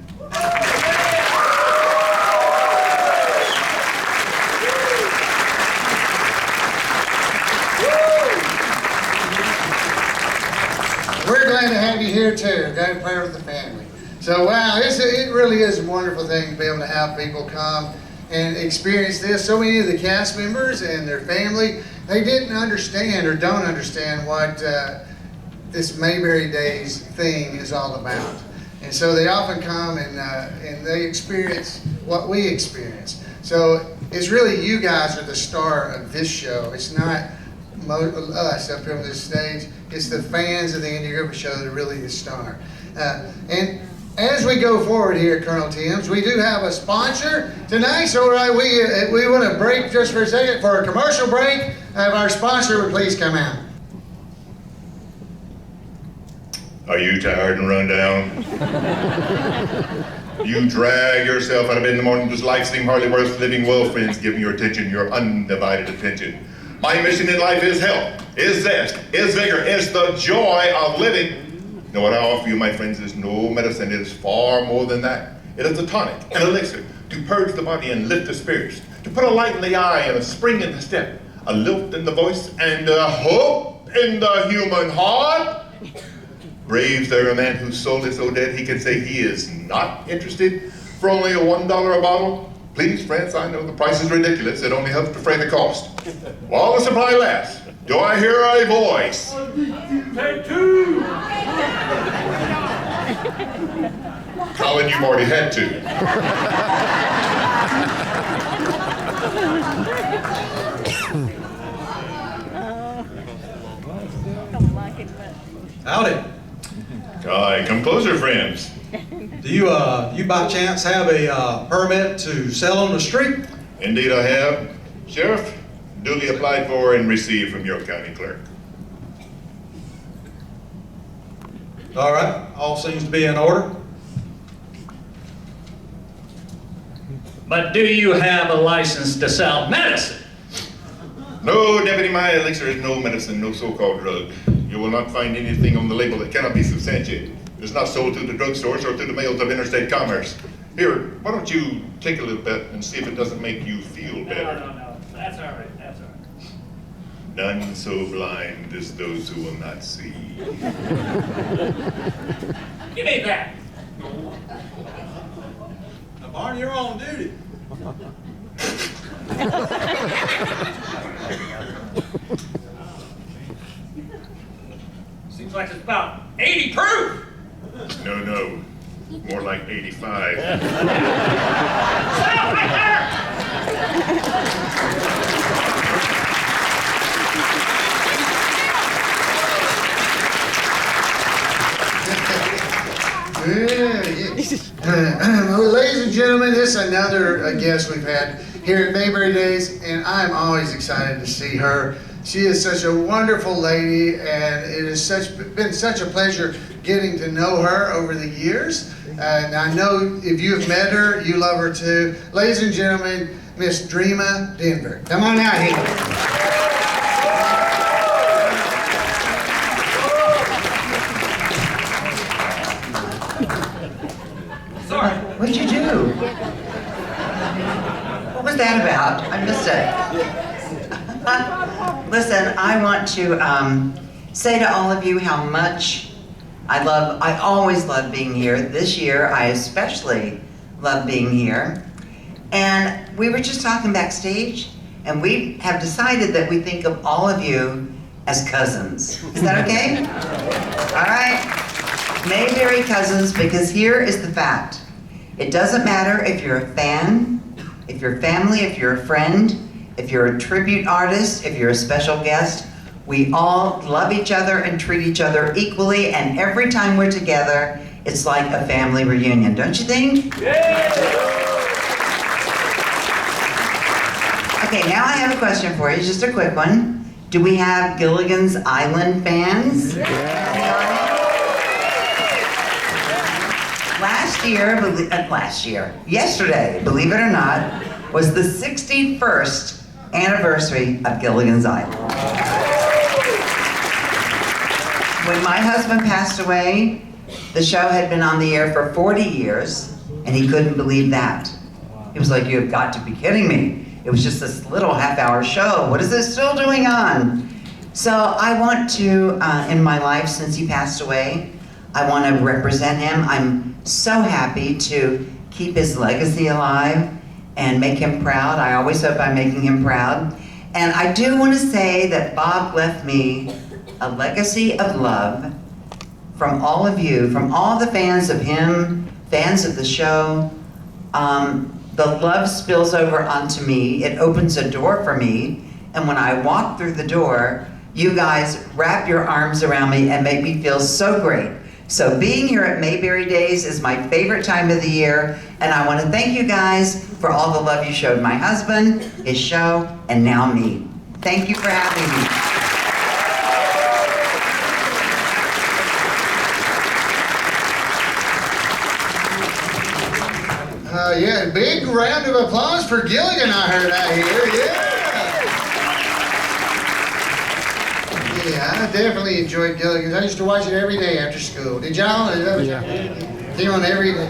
We're glad to have you here too. Glad to play with the family. So wow, it really is a wonderful thing to be able to have people come and experience this. So many of the cast members and their family, they didn't understand or don't understand what this Mayberry Days thing is all about. And so they often come and they experience what we experience. So it's really you guys are the star of this show. It's not us up here on this stage. It's the fans of the Indie River Show that are really the star. And as we go forward here at Colonel Tim's, we do have a sponsor tonight. So we want to break just for a second for a commercial break. Have our sponsor please come out. Are you tired and run down? You drag yourself out of bed in the morning. Does life seem hardly worth living? Well, friends, give me your attention, your undivided attention. My mission in life is health, is zest, is vigor, is the joy of living. You know what I offer you, my friends, is no medicine. It is far more than that. It is a tonic, an elixir, to purge the body and lift the spirits, to put a light in the eye and a spring in the step, a lilt in the voice and a hope in the human heart. Braves there a man whose soul is so dead he can say he is not interested for only $1 a bottle? Please, friends, I know the price is ridiculous. It only helps defray the cost. While the supply lasts, do I hear a voice? Take two! Colin, you've already had two. Howdy. Aye, come closer, friends. Do you by chance have a permit to sell on the street? Indeed I have. Sheriff, duly applied for and received from your county clerk. All right, all seems to be in order. But do you have a license to sell medicine? No, Deputy, my elixir is no medicine, no so-called drug. You will not find anything on the label that cannot be substantiated. It is not sold through the drugstores or through the mails of interstate commerce. Here, why don't you take a little bit and see if it doesn't make you feel better? No. That's all right. That's all right. None so blind as those who will not see. Give me that. Now, Barney, you're on duty. Seems like it's about 80 proof. No. More like 85. Well, ladies and gentlemen, this is another guest we've had here at Mayberry Days, and I'm always excited to see her. She is such a wonderful lady, and it has been such a pleasure getting to know her over the years. And I know if you have met her, you love her too. Ladies and gentlemen, Miss Drea Denver. Come on out here. What'd you do? What was that about? I missed it. Listen, I want to say to all of you how much I always love being here. This year, I especially love being here. And we were just talking backstage, and we have decided that we think of all of you as cousins. Is that okay? All right. Mayberry cousins, because here is the fact. It doesn't matter if you're a fan, if you're family, if you're a friend, if you're a tribute artist, if you're a special guest, we all love each other and treat each other equally, and every time we're together, it's like a family reunion, don't you think? Yeah. Okay, now I have a question for you, just a quick one. Do we have Gilligan's Island fans? Yesterday, believe it or not, was the 61st anniversary of Gilligan's Island. When my husband passed away, the show had been on the air for 40 years, and he couldn't believe that. He was like, "You've got to be kidding me. It was just this little half-hour show. What is this still doing on?" So I want to, in my life since he passed away, I want to represent him. I'm so happy to keep his legacy alive and make him proud. I always hope I'm making him proud. And I do want to say that Bob left me a legacy of love from all of you, from all the fans of him, fans of the show. The love spills over onto me. It opens a door for me. And when I walk through the door, you guys wrap your arms around me and make me feel so great. So being here at Mayberry Days is my favorite time of the year. And I want to thank you guys for all the love you showed my husband, his show, and now me. Thank you for having me. Yeah, big round of applause for Gilligan, I heard out here. Yeah, I definitely enjoyed Gilligan's. I used to watch it every day after school. Did y'all? Yeah. Came on every day.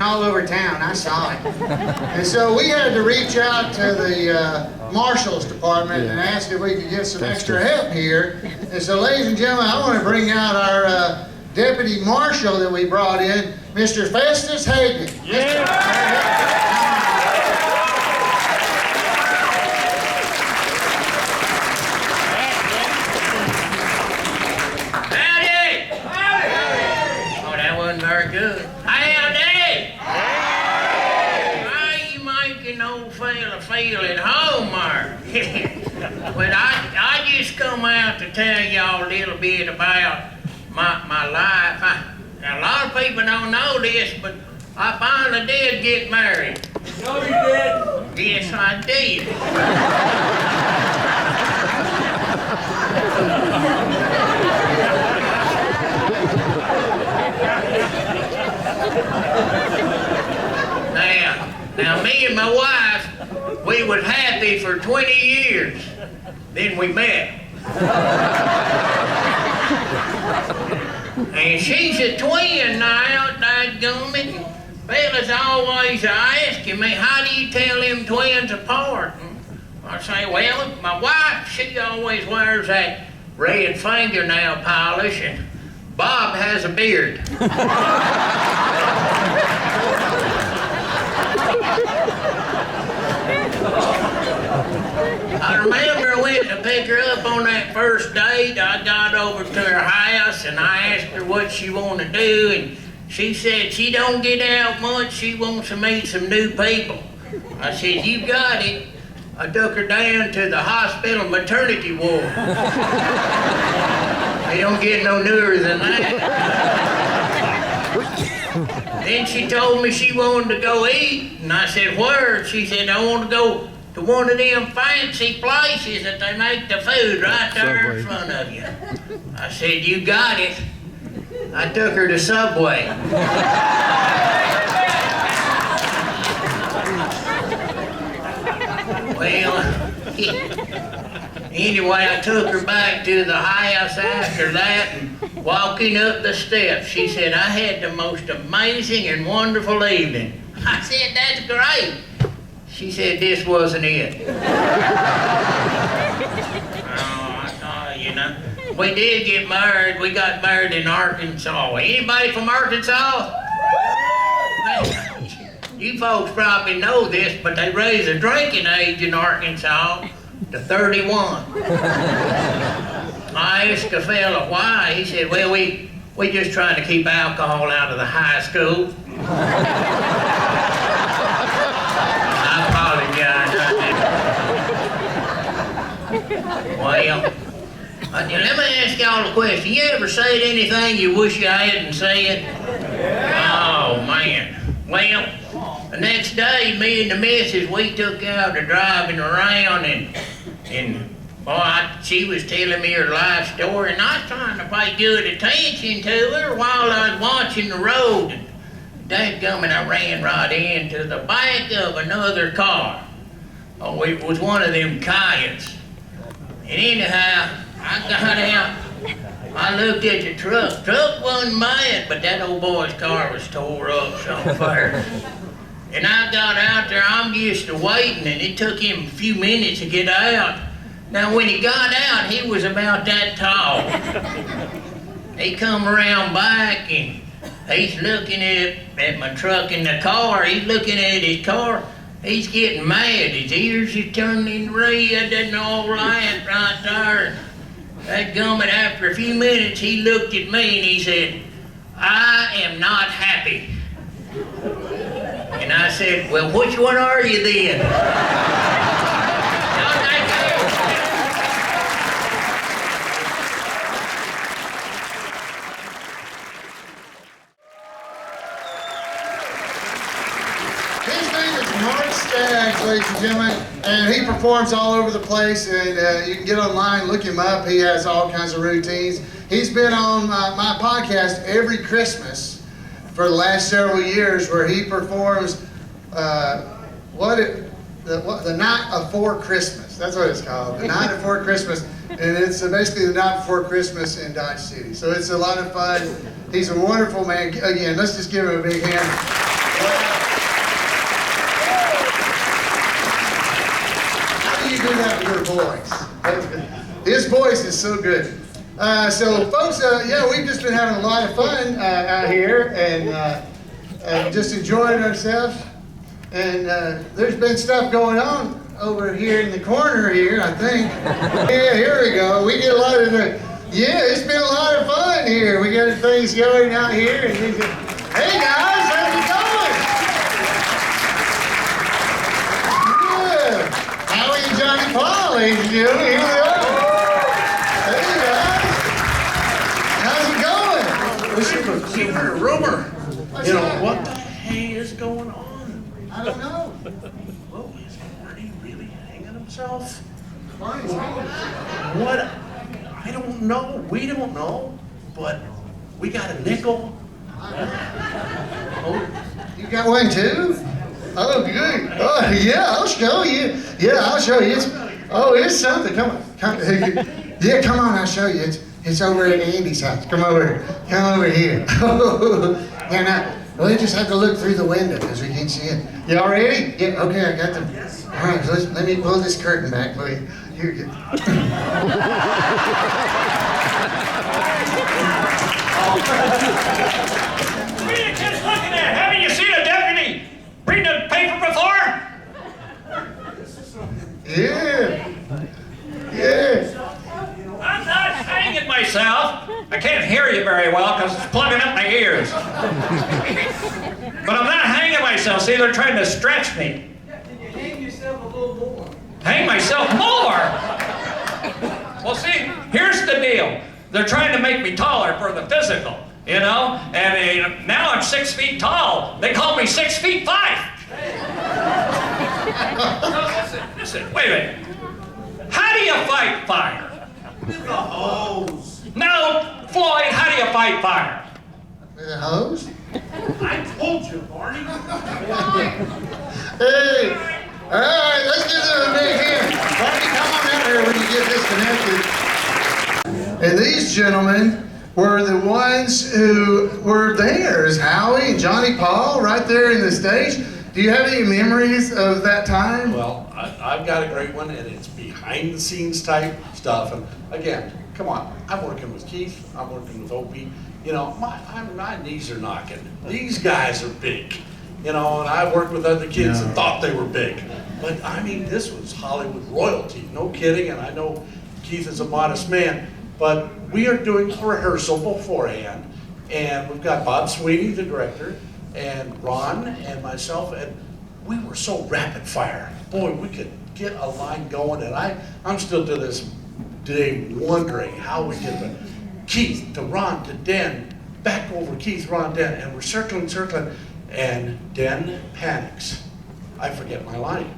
All over town, I saw it. And so we had to reach out to the Marshals Department and ask if we could get some extra help here. And so, ladies and gentlemen, I want to bring out our Deputy Marshal that we brought in, Mr. Fesus Hagen. Yeah. Howdy! Oh, that wasn't very good. Howdy! How you making old fella feel at home, Mark? But I just come out to tell y'all a little bit about my life. A lot of people don't know this, but I finally did get married. No, you did? Yes, I did. Now me and my wife, we was happy for 20 years. Then we met. And she's a twin now, dadgummit. Fellas always asking me, how do you tell them twins apart? I say, well, my wife, she always wears that red fingernail polish, and Bob has a beard. I remember I went to pick her up on that first date. I got over to her house and I asked her what she wanted to do, and she said she don't get out much, she wants to meet some new people. I said, you got it. I took her down to the hospital maternity ward. They don't get no newer than that. Then she told me she wanted to go eat, and I said, where? She said, I want to go to one of them fancy places that they make the food right there in front of you. I said, you got it. I took her to Subway. Well, anyway, I took her back to the house after that, and walking up the steps, she said, I had the most amazing and wonderful evening. I said, that's great. She said, this wasn't it. You know, we did get married. We got married in Arkansas. Anybody from Arkansas? You folks probably know this, but they raise the drinking age in Arkansas to 31. I asked a fella why. He said, well, we just trying to keep alcohol out of the high school. I apologize. Well, let me ask y'all a question. You ever said anything you wish you hadn't said? Oh, man. Well, the next day, me and the missus, we took out to driving around, and boy, she was telling me her life story, and I was trying to pay good attention to her while I was watching the road. And dadgummit, I ran right into the back of another car. Oh, it was one of them Coyotes. And anyhow, I got out, I looked at the truck. Truck wasn't mad, but that old boy's car was tore up somewhere. And I got out there, I'm used to waiting, and it took him a few minutes to get out. Now, when he got out, he was about that tall. He come around back, and he's looking at my truck in the car. He's looking at his car. He's getting mad. His ears are turning red and all that right there. That Gomer, after a few minutes, he looked at me and he said, "I am not happy." And I said, "Well, which one are you then?" Ladies and gentlemen, and he performs all over the place, and you can get online, look him up. He has all kinds of routines. He's been on my podcast every Christmas for the last several years, where he performs the night before Christmas. That's what it's called, the night before Christmas, and it's basically the night before Christmas in Dodge City. So it's a lot of fun. He's a wonderful man. Again, let's just give him a big hand. You do that with your voice. His voice is so good. So folks, yeah, we've just been having a lot of fun out here, and just enjoying ourselves. And there's been stuff going on over here in the corner here, I think. Yeah, here we go. We get a lot of yeah, it's been a lot of fun here. We got things going out here, and things. Hey guys, how's it going? Johnny Paul, ladies and gentlemen, here we are. Hey guys, how's it going? Listen, we heard a rumor. What's You know, that? what the hey is going on? I don't know. Well, is Barney really hanging himself? Barney's hanging. What? I don't know. We don't know. But we got a nickel. Oh, you got one too? Oh, good. Oh, yeah, I'll show you. Yeah, I'll show you. It's something. Come on. Yeah, come on, I'll show you. It's over at Andy's house. Come over here. Yeah, now, we just have to look through the window because we can't see it. Y'all ready? Yeah, okay, I got them. All right, so let me pull this curtain back for you. Here you go. What are you kids looking at? Haven't you seen a deputy read the paper before? Yeah. Yeah. I'm not hanging myself. I can't hear you very well because it's plugging up my ears. But I'm not hanging myself. See, they're trying to stretch me. Hang yourself a little more. Hang myself more? Well, see, here's the deal. They're trying to make me taller for the physical, you know? And now I'm 6 feet tall. They call me 6 feet 5. No, listen, wait a minute. How do you fight fire? With a hose. No, Floyd, how do you fight fire? With a hose? I told you, Barney. Hey, all right, let's give them a big hand. Barney, come on out here when you get disconnected. And these gentlemen were the ones who were there, is Howie and Johnny Paul right there in the stage. Do you have any memories of that time? Well, I've got a great one, and it's behind the scenes type stuff. And again, come on, I'm working with Keith, I'm working with Opie. You know, my knees are knocking. These guys are big, you know, and I worked with other kids that thought they were big. But I mean, this was Hollywood royalty, no kidding. And I know Keith is a modest man, but we are doing a rehearsal beforehand, and we've got Bob Sweeney, the director, and Ron and myself, and we were so rapid fire. Boy, we could get a line going, and I'm still to this day wondering how we did it. Keith to Ron to Den, back over Keith, Ron, Den, and we're circling, and Den panics. I forget my line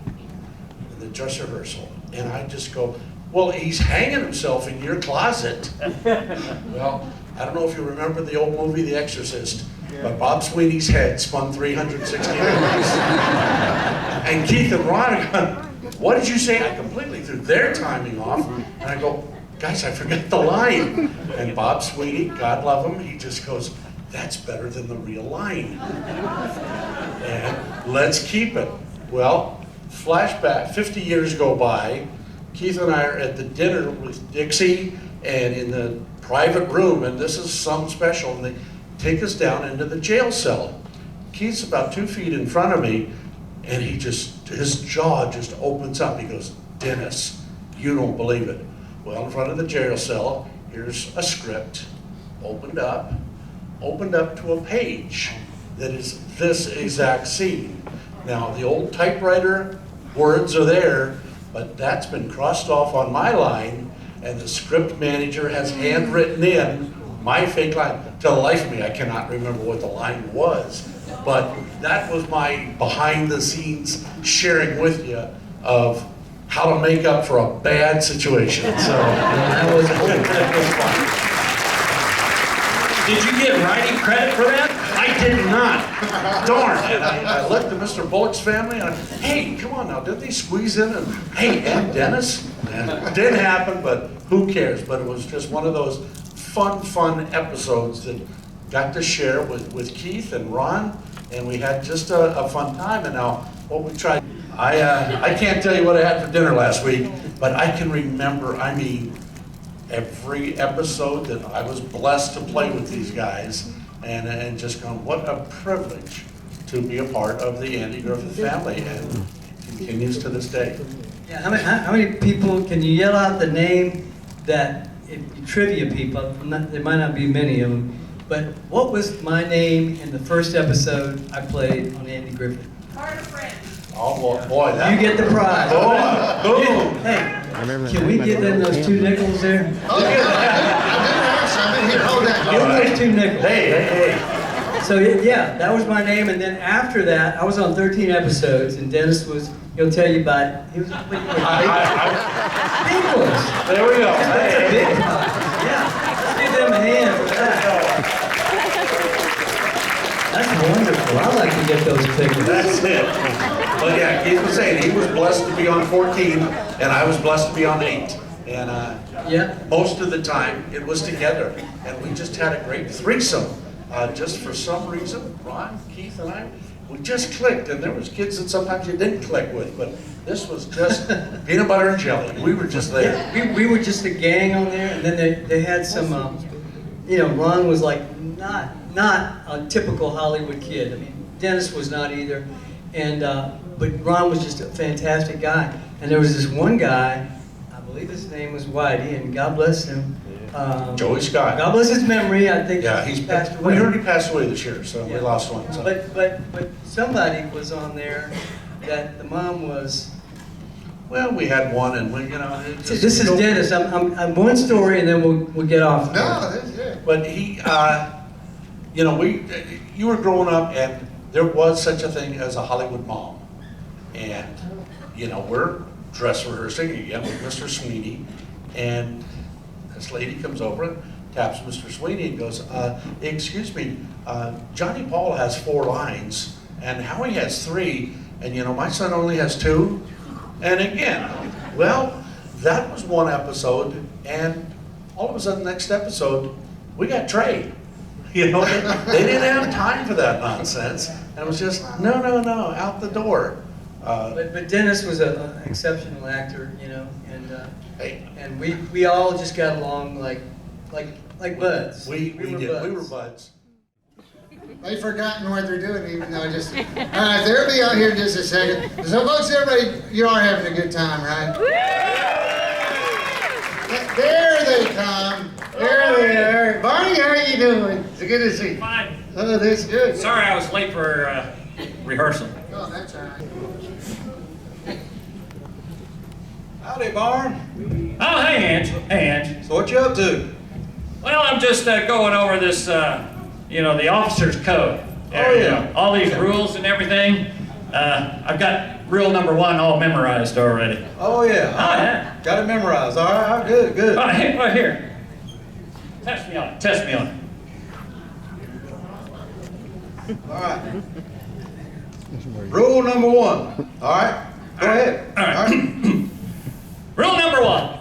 in the dress rehearsal, and I just go, well, he's hanging himself in your closet. Well, I don't know if you remember the old movie, The Exorcist, but Bob Sweeney's head spun 360 degrees. And Keith and Ron are going, what did you say? I completely threw their timing off. And I go, guys, I forgot the line. And Bob Sweeney, God love him, he just goes, that's better than the real line. And let's keep it. Well, flashback, 50 years go by. Keith and I are at the dinner with Dixie and in the private room, and this is something special, and they take us down into the jail cell. Keith's about 2 feet in front of me, and his jaw just opens up. He goes, Dennis, you don't believe it. Well, in front of the jail cell, here's a script, opened up to a page that is this exact scene. Now, the old typewriter words are there, but that's been crossed off on my line, and the script manager has handwritten in my fake line. To the life of me, I cannot remember what the line was, but that was my behind the scenes sharing with you of how to make up for a bad situation. So that was fun. Did you get writing credit for that? I did not. Darn. And I looked at Mr. Bullock's family and hey, come on now, did they squeeze in? And hey, and Dennis? And it didn't happen, but who cares? But it was just one of those fun episodes that got to share with Keith and Ron, and we had just a fun time. And now what we tried, I can't tell you what I had for dinner last week, but I can remember, I mean, every episode that I was blessed to play with these guys, and just going, what a privilege to be a part of the Andy Griffith family, and continues to this day. Yeah, how many people, can you yell out the name that, if you trivia people, there might not be many of them, but what was my name in the first episode I played on Andy Griffith? Oh boy, that you get the prize. Boom. Hey, can we get them those 2 nickels there? Oh, yeah. Here, hold that. Give them those 2 nickels. Hey. So yeah, that was my name, and then after that, I was on 13 episodes, and Dennis was, he'll tell you about, he was big ones. There we go. That's a big prize. Yeah, let's give them a hand for that. That's wonderful. I like to get those pictures. That's it. But yeah, Keith was saying he was blessed to be on 14, and I was blessed to be on 8. And yeah, most of the time it was together, and we just had a great threesome. Just for some reason, Ron, Keith, and I, we just clicked. And there was kids that sometimes you didn't click with, but this was just peanut butter and jelly. We were just there. Yeah, we were just a gang on there, and then they had some, you know, Ron was like not a typical Hollywood kid. I mean, Dennis was not either, and but Ron was just a fantastic guy. And there was this one guy, I believe his name was Whitey, and God bless him. Joey Scott. God bless his memory. I think yeah, he's passed away. We heard he passed away this year, so we lost one. So. But somebody was on there that the mom was. Well, we had one, and we, you know. This is Dennis. I'm one story, and then we'll get off. No, this is it. But he, you know, you were growing up, and there was such a thing as a Hollywood mom, and you know, we're dress rehearsing again with Mr. Sweeney, and this lady comes over and taps Mr. Sweeney and goes, excuse me, Johnny Paul has 4 lines, and Howie has 3, and you know, my son only has 2. And again, well, that was one episode, and all of a sudden, next episode, we got Trey. You know, they didn't have time for that nonsense, and it was just, no, out the door. But Dennis was an exceptional actor, you know, and we all just got along like buds. We did. We were buds. They've forgotten what they're doing, even though just. All right, they'll be out here in just a second. So, folks, everybody, you are having a good time, right? There they come. There they are. Barney, how are you doing? It's good to see you. Fine. Oh, that's good. Sorry I was late for rehearsal. Oh, that's all right. Howdy, Barn. Oh, hey, Ange. Hey, Ange. So what you up to? Well, I'm just going over this, you know, the officer's code. Oh, yeah. You know, all these rules and everything. I've got rule number 1 all memorized already. Oh, yeah. Oh, yeah. Got it memorized. All right, good. Oh, here. Test me on it. All right. Rule number 1. All right. Go ahead. All right. Rule number 1.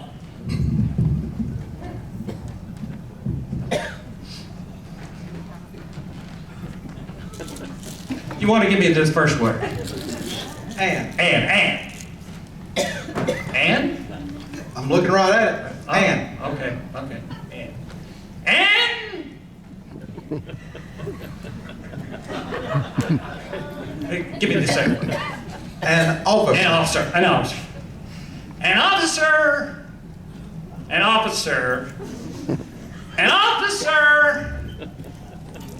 You want to give me this first word? And. And? I'm looking right at it. Oh, And. Okay. And? Hey, give me the second one. An officer. An officer. an officer, an officer,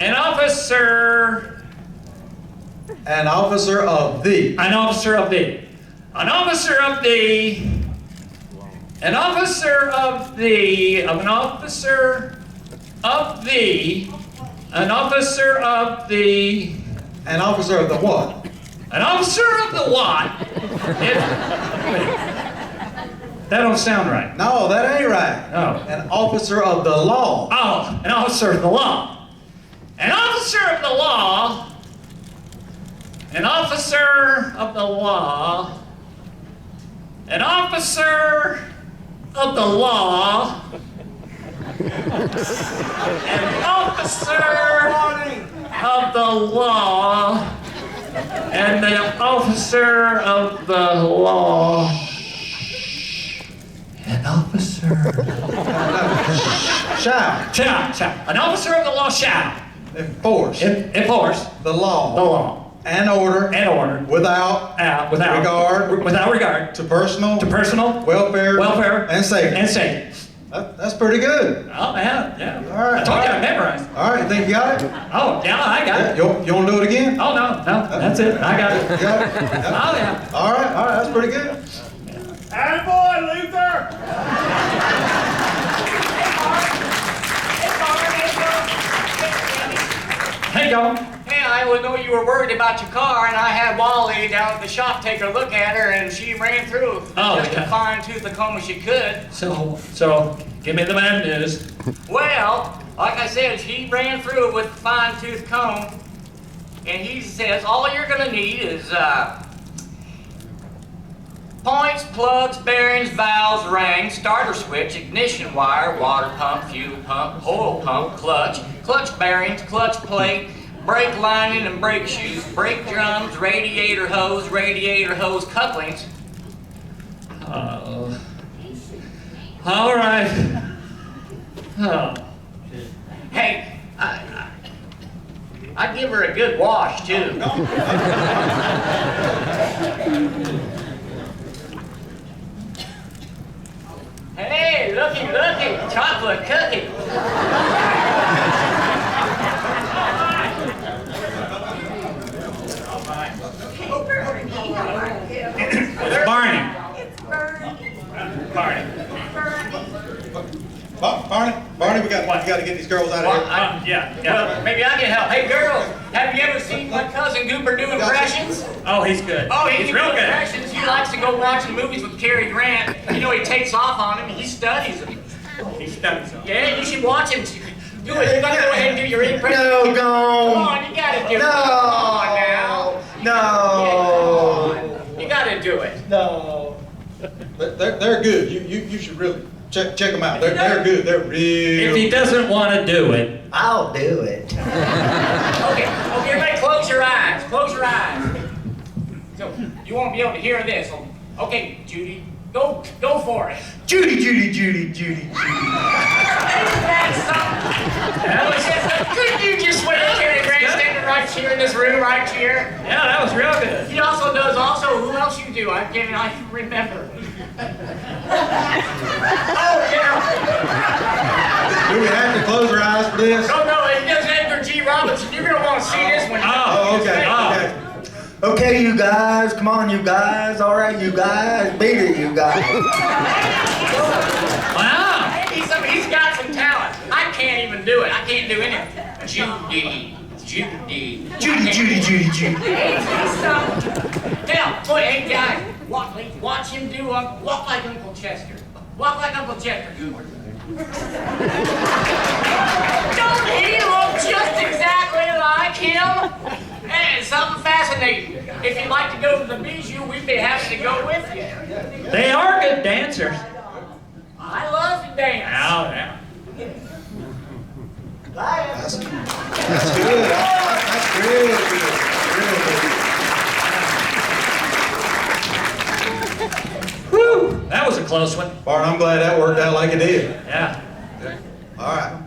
an officer, An officer of the. an officer of the, an officer of the, an officer of the, of an officer of the, an officer of the, An officer of the what? an officer of the what? That don't sound right. No, that ain't right. Oh. An officer of the law. Oh, an officer of the law. An officer of the law. An officer of the law. An officer of the law. An officer of the law. And the officer of the law. An officer. Shall. An officer of the law shall. Enforce. Enforce. The law. The law. And order. And order. Without. Without regard. Without regard. To personal. To personal. Welfare. Welfare. And safety. And safety. That's pretty good. Oh, yeah. All right. I told you I memorized. All right, think you got it? Oh, yeah, I got it. You want to do it again? Oh, no, that's it. I got it. You got it? Oh, yeah. All right, that's pretty good. Attaboy, Luther! Hey, Gomer. Hey, I know you were worried about your car, and I had Wally down at the shop take a look at her, and she ran through just to fine-tooth the comb as she could. So, give me the bad news. Well, like I said, she ran through it with a fine-tooth comb, and he says all you're gonna need is points, plugs, bearings, valves, rings, starter switch, ignition wire, water pump, fuel pump, oil pump, clutch bearings, clutch plate, brake lining and brake shoes, brake drums, radiator hose couplings. Oh. All right. Oh. Hey, I'd give her a good wash, too. Hey, looky, chocolate cookie. It's Barney. Barney, we got to get these girls out of here. Well, maybe I can help. Hey, girls, have you ever seen my cousin Gomer do impressions? Oh, he's good. Oh, he's real good. Impressions. He likes to go watching movies with Cary Grant. You know, he takes off on him and he studies them. He studies them. Yeah, you should watch him. Do it. You gotta go ahead and do your impression. No, Come on, you gotta do it. Come on now. No. Yeah, you gotta do it. No. They're good. You should really check them out. They're good. They're real. If he doesn't want to do it, I'll do it. Okay, everybody close your eyes. Close your eyes. So, you won't be able to hear this. Okay, Judy, go for it. Judy. Couldn't you just wait till Cary Grant standing right here in this room, right here? Yeah, that was real good. He also does, who else you do? I can't remember. Oh, yeah. Do we have to close our eyes for this? No, he does Edgar G. Robinson. You're going to want to see this one. Oh, okay. Okay, you guys, come on, you guys. All right, you guys, beat it, you guys. Wow. He's got some talent. I can't even do it. I can't do anything. Judy. Now, hey guys, watch him do walk like Uncle Chester. Walk like Uncle Chester, Gomer. Don't he look just exactly like him? And it's something fascinating. If you'd like to go to the Bijou, we'd be happy to go with you. They are good dancers. I love to dance. Oh, yeah. That's good. That's real good. Woo! That was a close one. Bart, I'm glad that worked out like it did. Yeah. All right.